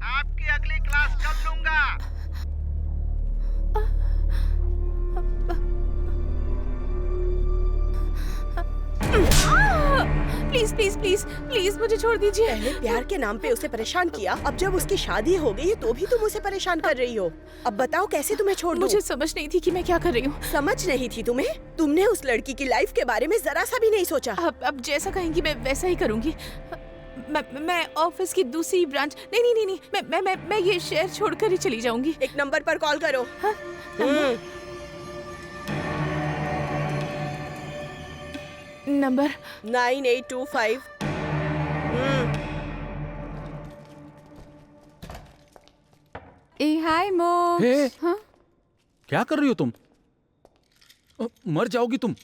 आपकी अगली क्लास कल लूंगा। प्लीज प्लीज प्लीज प्लीज मुझे छोड़ दीजिए। पहले प्यार के नाम पे उसे परेशान किया, अब जब उसकी शादी हो गई तो भी तुम उसे परेशान कर रही हो। अब बताओ कैसे तुम्हें छोड़ दूं? मुझे समझ नहीं थी कि मैं क्या कर रही हूँ। समझ नहीं थी तुम्हें? तुमने उस लड़की की लाइफ के बारे में जरा सा भी नहीं सोचा। अब जैसा कहेंगी मैं वैसा ही करूंगी। मैं ऑफिस की दूसरी ब्रांच नहीं, मैं ये शहर छोड़कर ही चली जाऊंगी। एक नंबर पर कॉल करो। हाँ, नंबर 9825। ए हाय मोक्ष। हे, हाँ? क्या कर रही हो तुम? मर जाओगी तुम।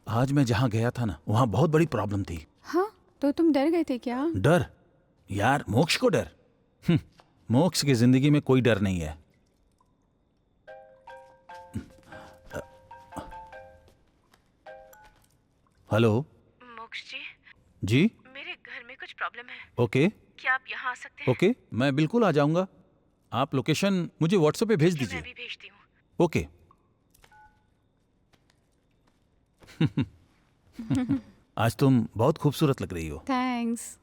आज मैं जहां गया था ना, वहां बहुत बड़ी प्रॉब्लम थी। हाँ, तो तुम डर गए थे क्या? डर? यार, मोक्ष को डर? मोक्ष की जिंदगी में कोई डर नहीं है। हेलो मोक्ष जी। जी, मेरे घर में कुछ प्रॉब्लम है। ओके क्या आप यहाँ आ सकते हैं? ओके, मैं बिल्कुल आ जाऊंगा। आप लोकेशन मुझे व्हाट्सएप पे भेज मैं दीजिए। भी भेजती हूँ। ओके। आज तुम बहुत खूबसूरत लग रही हो। थैंक्स।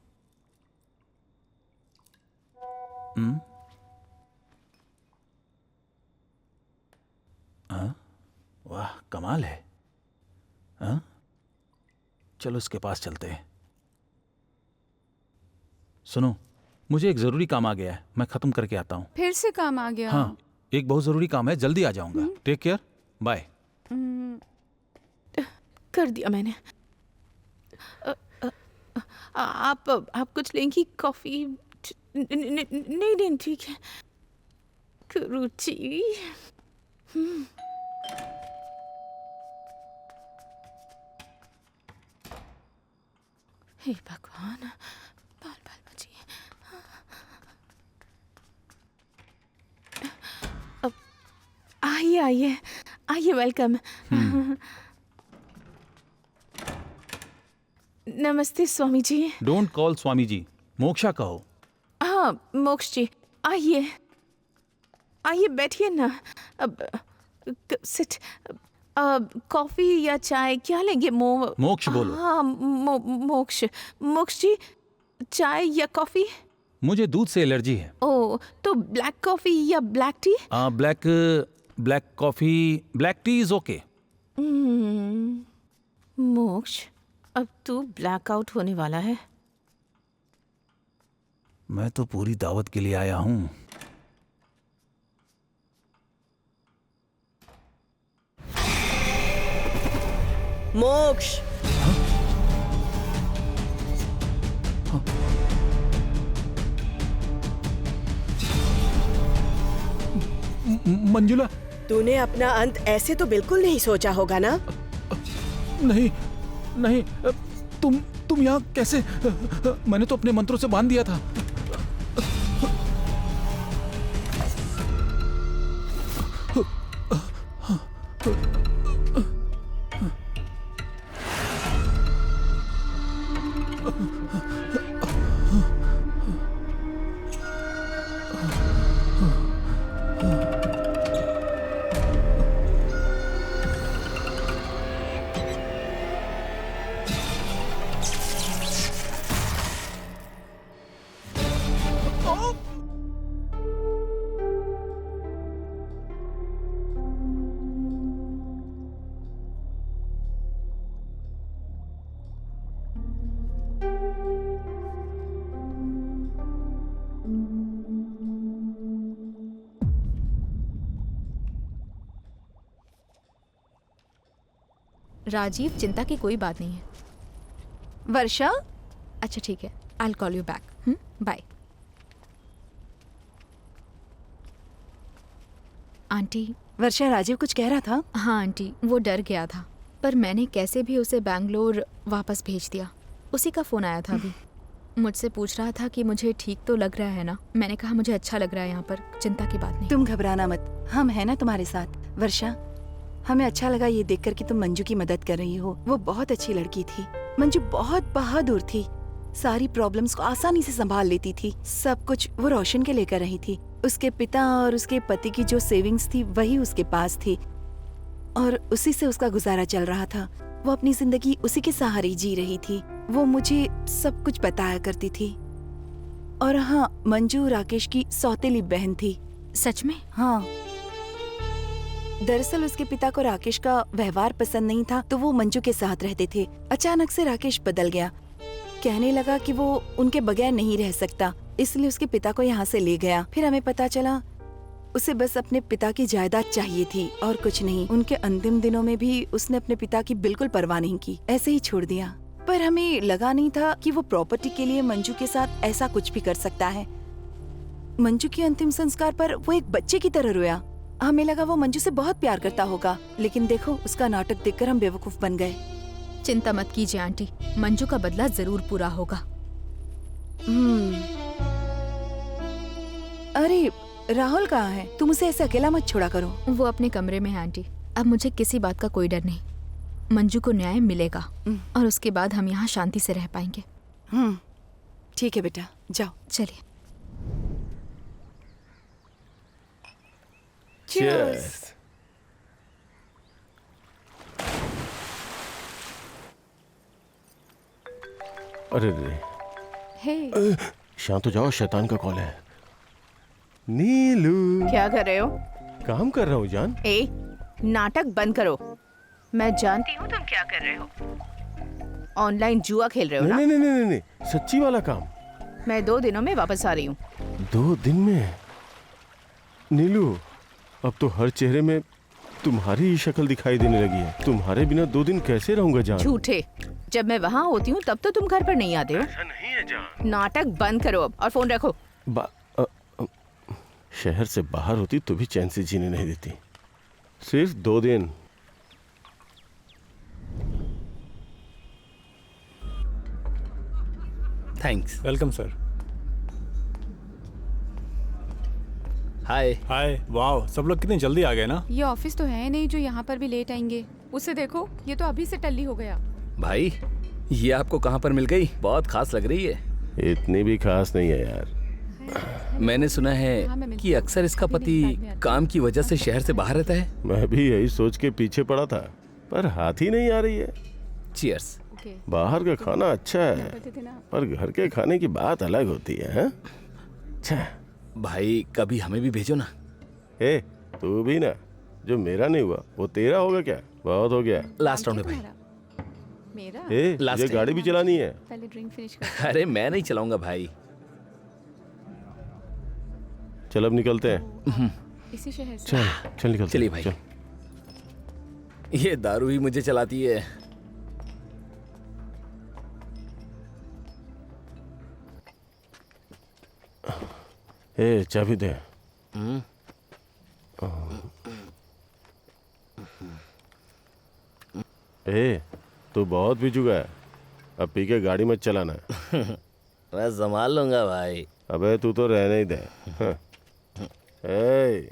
वाह, कमाल है। हाँ? चलो इसके पास चलते हैं। सुनो, मुझे एक जरूरी काम आ गया है, मैं खत्म करके आता हूँ। फिर से काम आ गया? हाँ, एक बहुत जरूरी काम है, जल्दी आ जाऊंगा। Take care, bye. कर दिया मैंने। आप कुछ लेंगी? कॉफी? नहीं ठीक है। रुचि। हे भगवान, बाल बाल बचिए। आइए, वेलकम। नमस्ते स्वामी जी। डोंट कॉल स्वामी जी, मोक्षा कहो। हाँ मोक्ष जी, आइए। आइए बैठिए ना। अब सिट। कॉफी या चाय क्या लेंगे? मोक्ष बोलो। हाँ मोक्ष। मोक्ष जी, चाय या कॉफी? मुझे दूध से एलर्जी है। ओ, तो ब्लैक कॉफी या black T? Black coffee, black T is okay. मोक्ष, अब तू ब्लैकआउट होने वाला है। मैं तो पूरी दावत के लिए आया हूँ। मोक्ष, मंजुला, तूने अपना अंत ऐसे तो बिल्कुल नहीं सोचा होगा ना? नहीं नहीं, तुम यहाँ कैसे? मैंने तो अपने मंत्रों से बांध दिया था। राजीव, चिंता की कोई बात नहीं है। वर्षा, अच्छा ठीक है, I will call you back. Bye. Aunty. Varsha, Rajiv कुछ कह रहा था? हाँ आंटी, वो डर गया था, पर मैंने कैसे भी उसे बैंगलोर वापस भेज दिया। उसी का फ़ोन आया था अभी। मुझसे पूछ रहा था कि मुझे ठीक तो लग रहा है ना। मैंने कहा मुझे अच्छा लग रहा है यहाँ पर, चिंता की बात नहीं। तुम घबराना मत, हम है ना तुम्हारे साथ। वर्षा, हमें अच्छा लगा ये देखकर कि तुम मंजू की मदद कर रही हो। वो बहुत अच्छी लड़की थी। मंजू बहुत बहादुर थी, सारी प्रॉब्लम्स को आसानी से संभाल लेती थी। सब कुछ वो रोशन के लिए कर रही थी। उसके पिता और उसके पति की जो सेविंग्स थी वही उसके पास थी और उसी से उसका गुजारा चल रहा था। वो अपनी जिंदगी उसी के सहारे जी रही थी। वो मुझे सब कुछ बताया करती थी। और हाँ, मंजू राकेश की सौतेली बहन थी। सच में? हाँ। दरअसल उसके पिता को राकेश का व्यवहार पसंद नहीं था, तो वो मंजू के साथ रहते थे। अचानक से राकेश बदल गया, कहने लगा कि वो उनके बगैर नहीं रह सकता, इसलिए उसके पिता को यहाँ से ले गया। फिर हमें पता चला उसे बस अपने पिता की जायदाद चाहिए थी और कुछ नहीं। उनके अंतिम दिनों में भी उसने अपने पिता की बिल्कुल परवाह नहीं की, ऐसे ही छोड़ दिया। पर हमें लगा नहीं था कि वो प्रॉपर्टी के लिए मंजू के साथ ऐसा कुछ भी कर सकता है। मंजू के अंतिम संस्कार पर वो एक बच्चे की तरह रोया। हमें लगा वो मंजू से बहुत प्यार करता होगा, लेकिन देखो उसका नाटक देखकर हम बेवकूफ बन गए। चिंता मत कीजिए आंटी, मंजू का बदला जरूर पूरा होगा। अरे राहुल कहाँ है? तुम उसे ऐसे अकेला मत छोड़ा करो। वो अपने कमरे में है आंटी। अब मुझे किसी बात का कोई डर नहीं। मंजू को न्याय मिलेगा और उसके बाद हम यहाँ शांति से रह पाएंगे। ठीक है बेटा, जाओ। चलिए। Cheers. अरे रे, हे। शांत हो जाओ, शैतान का कॉल है। नीलू, क्या कर रहे हो? काम कर रहा हूँ जान। ए, नाटक बंद करो। मैं जानती हूँ तुम क्या कर रहे हो। ऑनलाइन जुआ खेल रहे हो ना? नहीं नहीं नहीं नहीं, सच्ची वाला काम। मैं 2 दिनों में वापस आ रही हूँ। 2 दिन में? नीलू, अब तो हर चेहरे में तुम्हारी ही शक्ल दिखाई देने लगी है। तुम्हारे बिना 2 दिन कैसे रहूंगा जान? झूठे। जब मैं वहाँ होती हूँ तब तो तुम घर पर नहीं आते हो। ऐसा नहीं है जान। नाटक बंद करो अब और फोन रखो। शहर से बाहर होती तो भी चैन से जीने नहीं देती। सिर्फ 2 दिन। Thanks. Welcome sir. Hi. Hi. वाह, सब लोग कितने जल्दी आ गए ना। ये ऑफिस तो है नहीं जो यहाँ पर भी लेट आएंगे। उसे देखो, ये तो अभी से टल्ली हो गया। भाई, ये आपको कहाँ पर मिल गई? बहुत खास लग रही है। इतनी भी खास नहीं है यार। मैंने सुना है कि अक्सर इसका पति काम की वजह से शहर से बाहर रहता है। मैं भी यही सोच के पीछे पड़ा था, पर हाथ ही नहीं आ रही है। चीयर्स। बाहर का खाना अच्छा है, पर घर के खाने की बात अलग होती है। हाँ? अच्छा भाई कभी हमें भी भेजो ना। ए, तू भी ना, जो मेरा नहीं हुआ वो तेरा होगा क्या? बहुत हो गया। लास्ट राउंड में भाई। मेरा ए, ये गाड़ी भी चलानी है। पहले ड्रिंक फिनिश कर। अरे मैं नहीं चलाऊंगा भाई। चल अब निकलते हैं। इसी शहर से। चल निकलते। चलिए भाई। चल। ये दारू ही मुझे चलाती है। ए, चाबी दे। ए, तू बहुत पी चुका है, अब पी के गाड़ी मत चलाना। मैं संभाल लूंगा भाई। अबे तू तो रहने ही दे। हाँ। ए,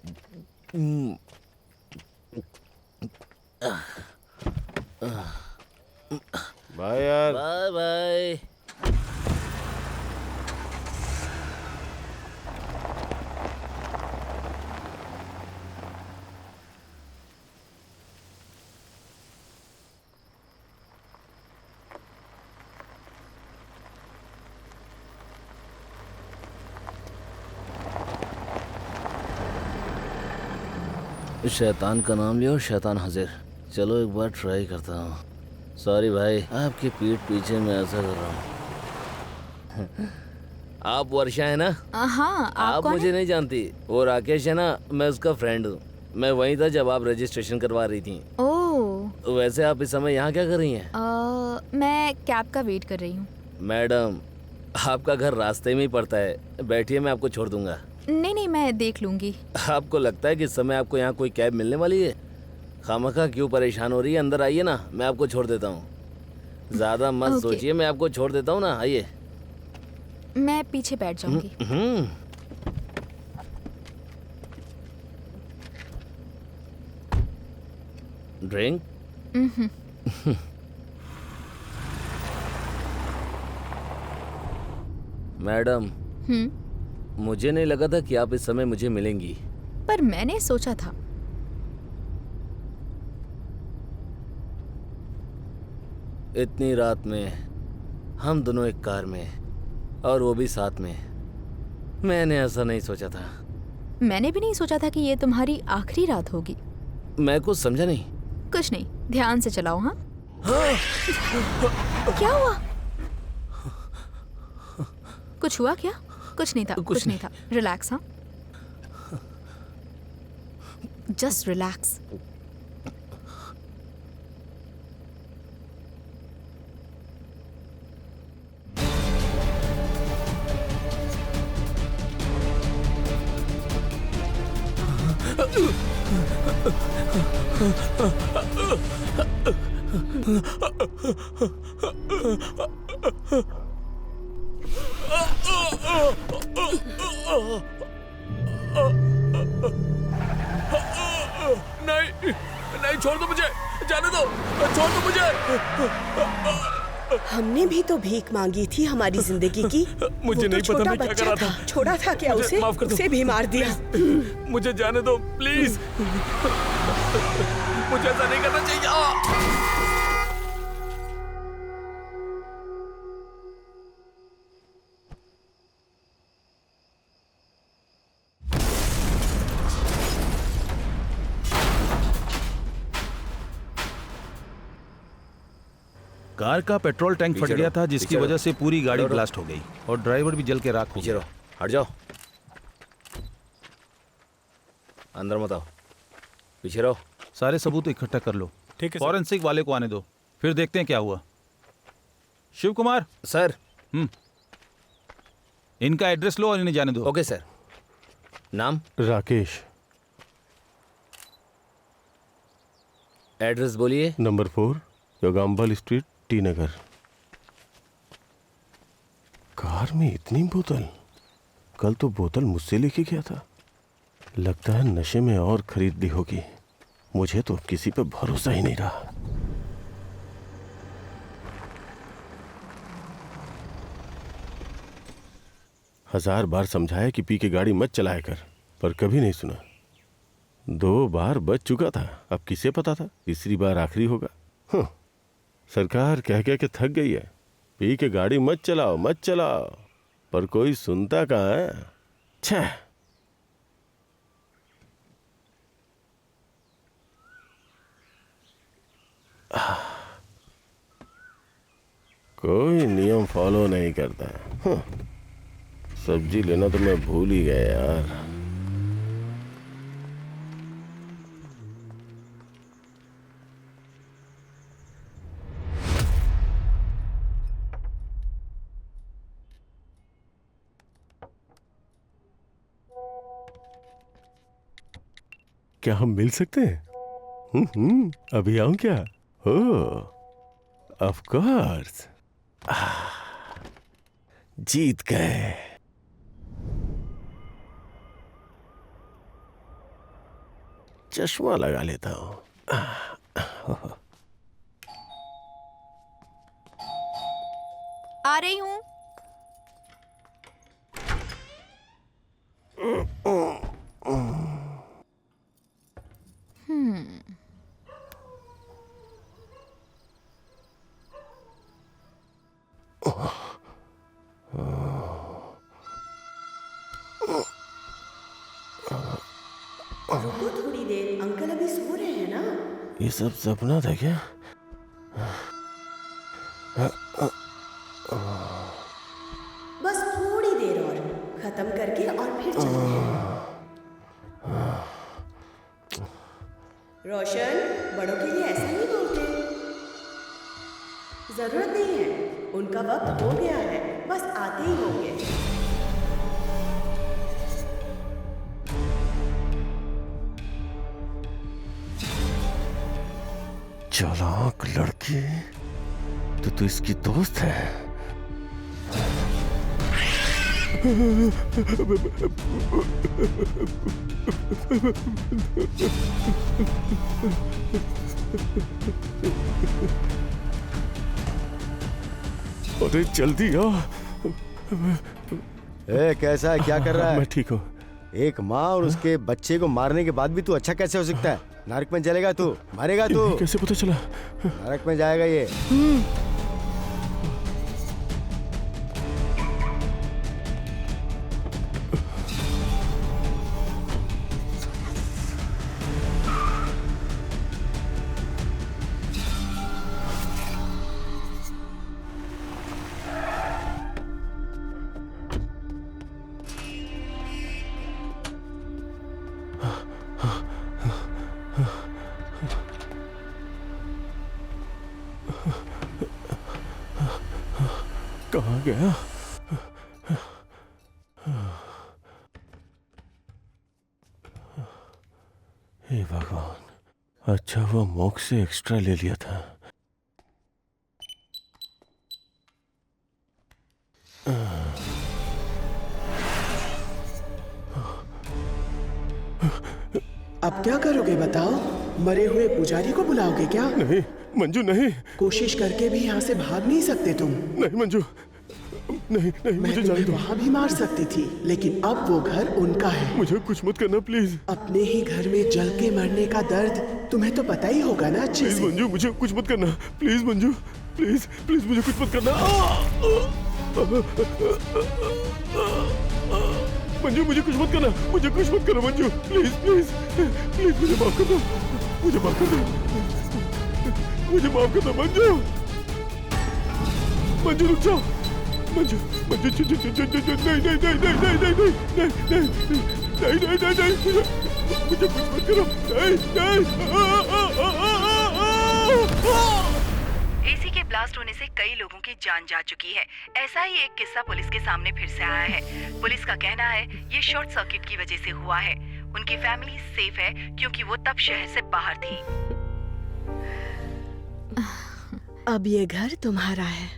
बाय यार। Bye bye. शैतान का नाम लिया और शैतान हाजिर। चलो एक बार ट्राई करता हूँ। सॉरी भाई, आपके पीठ पीछे मैं ऐसा कर रहा हूँ। आप वर्षा है ना? हाँ। आप कौन मुझे है? नहीं जानती। वो राकेश है ना, मैं उसका फ्रेंड हूँ। मैं वहीं था जब आप रजिस्ट्रेशन करवा रही थी। ओह। वैसे आप इस समय यहाँ क्या कर रही हैं? मैं कैब का वेट कर रही हूँ। मैडम, आपका घर रास्ते में ही पड़ता है। बैठिए, मैं आपको छोड़ दूंगा। नहीं, मैं देख लूंगी। आपको लगता है कि इस समय आपको यहाँ कोई कैब मिलने वाली है? खामखा क्यों परेशान हो रही है? अंदर आइए ना, मैं आपको छोड़ देता हूँ। ज्यादा मत Okay. सोचिए, मैं आपको छोड़ देता हूँ ना। आइए। मैं पीछे बैठ जाऊंगी। ड्रिंक? मैडम, मुझे नहीं लगा था कि आप इस समय मुझे मिलेंगी। पर मैंने सोचा था। इतनी रात में हम दोनों एक कार में, और वो भी साथ में। मैंने ऐसा नहीं सोचा था। मैंने भी नहीं सोचा था कि ये तुम्हारी आखिरी रात होगी। मैं कुछ समझा नहीं। कुछ नहीं, ध्यान से चलाओ। हाँ। क्या हुआ? कुछ हुआ क्या? कुछ नहीं था। कुछ नहीं था। रिलैक्स। हाँ, जस्ट रिलैक्स। नहीं, नहीं, छोड़ दो मुझे, जाने दो, छोड़ दो मुझे। हमने भी तो भीख मांगी थी हमारी जिंदगी की। मुझे नहीं पता मैं क्या कर रहा था। छोड़ा था क्या मुझे उसे? माफ कर दो। उसे भी मार दिया। मुझे जाने दो प्लीज। मुझे ऐसा नहीं करना चाहिए। कार का पेट्रोल टैंक फट गया था, जिसकी वजह से पूरी गाड़ी ब्लास्ट हो गई और ड्राइवर भी जल के राख हो गया। हट जाओ, अंदर मत आओ, पीछे रहो। सारे सबूत इकट्ठा कर लो। ठीक है सर। फॉरेंसिक वाले को आने दो, फिर देखते हैं क्या हुआ। शिव कुमार सर। इनका एड्रेस लो और इन्हें जाने दो। Okay sir. नाम? राकेश। एड्रेस बोलिए। नंबर 4 योगाम्बल स्ट्रीट, टी नगर। कार में इतनी बोतल? कल तो बोतल मुझसे लेके गया था। लगता है नशे में और खरीद ली होगी। मुझे तो किसी पे भरोसा ही नहीं रहा। 1000 बार समझाया कि पी के गाड़ी मत चलाया कर, पर कभी नहीं सुना। 2 बार बच चुका था, अब किसे पता था तीसरी बार आखिरी होगा। सरकार कह कह के थक गई है, पी के गाड़ी मत चलाओ मत चलाओ, पर कोई सुनता कहाँ है। छह। कोई नियम फॉलो नहीं करता। सब्जी लेना तो मैं भूल ही गया यार। क्या हम मिल सकते हैं? अभी आऊं क्या? ओह ऑफ कोर्स। जीत गए। चश्मा लगा लेता हूं। आ रही हूँ। रुको थोड़ी देर, अंकल अभी सो रहे हैं ना। ये सब सपना था क्या? बस थोड़ी देर और, खत्म करके और फिर चलते हैं। रोशन, बड़ों के लिए ऐसा नहीं बोलते। जरूरत नहीं है, उनका वक्त हो गया है, बस आते ही होंगे। चालाक लड़की, तो इसकी दोस्त है। अरे जल्दी आ। कैसा है, क्या कर रहा है? मैं ठीक हूँ। एक माँ और उसके बच्चे को मारने के बाद भी तू अच्छा कैसे हो सकता है? नरक में जलेगा तू, मरेगा तू। कैसे पता चला? नरक में जाएगा ये। कहाँ गया? हे भगवान, अच्छा हुआ मोक्ष से एक्स्ट्रा ले लिया था। अब क्या करोगे बताओ? मरे हुए पुजारी को बुलाओगे क्या? नहीं मंजू, नहीं। कोशिश करके भी यहाँ से भाग नहीं सकते तुम। नहीं मंजू, नहीं नहीं, मुझे जाने दो। वहाँ भी मार सकती थी, लेकिन अब वो घर उनका है। मुझे कुछ मत करना प्लीज। अपने ही घर में जल के मरने का दर्द तुम्हें तो पता ही होगा ना अच्छे से। मंजू, मुझे कुछ मत करना प्लीज। मंजू प्लीज प्लीज, मुझे कुछ मत करना। मंजू मुझे कुछ मत करना, मुझे कुछ मत करना मंजू, प्लीज प्लीज प्लीज, मुझे माफ कर दो, मुझे माफ कर दो, मुझे माफ कर दो मंजू। मंजू रुक जाओ, मंजू मंजू, नहीं नहीं नहीं नहीं नहीं नहीं नहीं नहीं नहीं नहीं नहीं, मुझे कुछ मत करो, नहीं नहीं। एसी के ब्लास्ट होने से कई लोगों की जान जा चुकी है। ऐसा ही एक किस्सा पुलिस के सामने फिर से आया है। पुलिस का कहना है ये शॉर्ट सर्किट की वजह से हुआ है। उनकी फैमिली सेफ है क्योंकि वो तब शहर से बाहर थी। अब ये घर तुम्हारा है।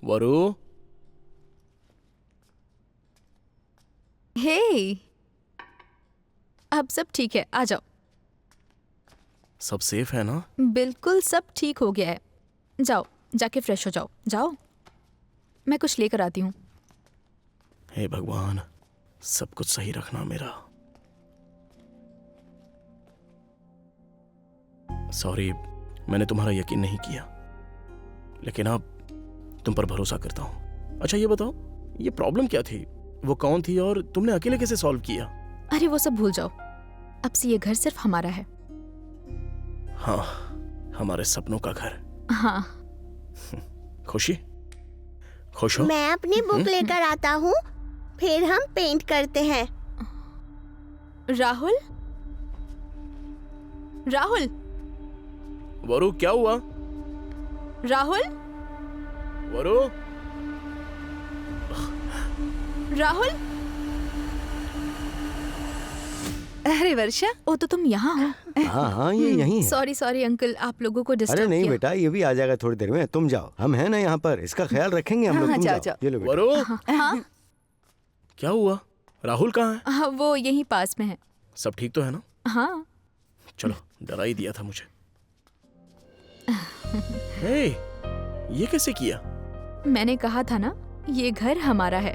वरु, हे, अब सब ठीक है, आ जाओ। सब सेफ है ना? बिल्कुल सब ठीक हो गया है। जाओ, जाके फ्रेश हो जाओ। जाओ, मैं कुछ लेकर आती हूँ। हे भगवान, सब कुछ सही रखना मेरा। सॉरी, मैंने तुम्हारा यकीन नहीं किया, लेकिन अब तुम पर भरोसा करता हूँ। अच्छा ये बताओ, ये प्रॉब्लम क्या थी? वो कौन थी और तुमने अकेले कैसे सॉल्व किया? अरे वो सब भूल जाओ, अब से ये घर सिर्फ हमारा है। हाँ, हमारे सपनों का घर। हाँ। खुशी, खुश हो? मैं अपनी बुक लेकर आता हूँ, फिर हम पेंट करते हैं। राहुल, राहुल, वरु क्या हुआ? राहुल, वरु, राहुल। अरे वर्षा, ओ तो तुम यहाँ हो? हाँ हाँ, ये यहीं है। सॉरी सॉरी अंकल, आप लोगों को डिस्टर्ब अरे नहीं किया। बेटा, ये भी आ जाएगा थोड़ी देर में। तुम जाओ, हम हैं ना यहाँ पर, इसका ख्याल रखेंगे हम लोग। हाँ, तुम जाओ, जाओ, जाओ। ये लो बेटा। वरु, हाँ क्या हुआ? राहुल कहाँ है? हाँ, वो यहीं पास में है। सब ठीक तो है ना? हाँ। चलो, डरा ही दिया था मुझे। हे, ये कैसे किया? मैंने कहा था ना, ये घर हमारा है।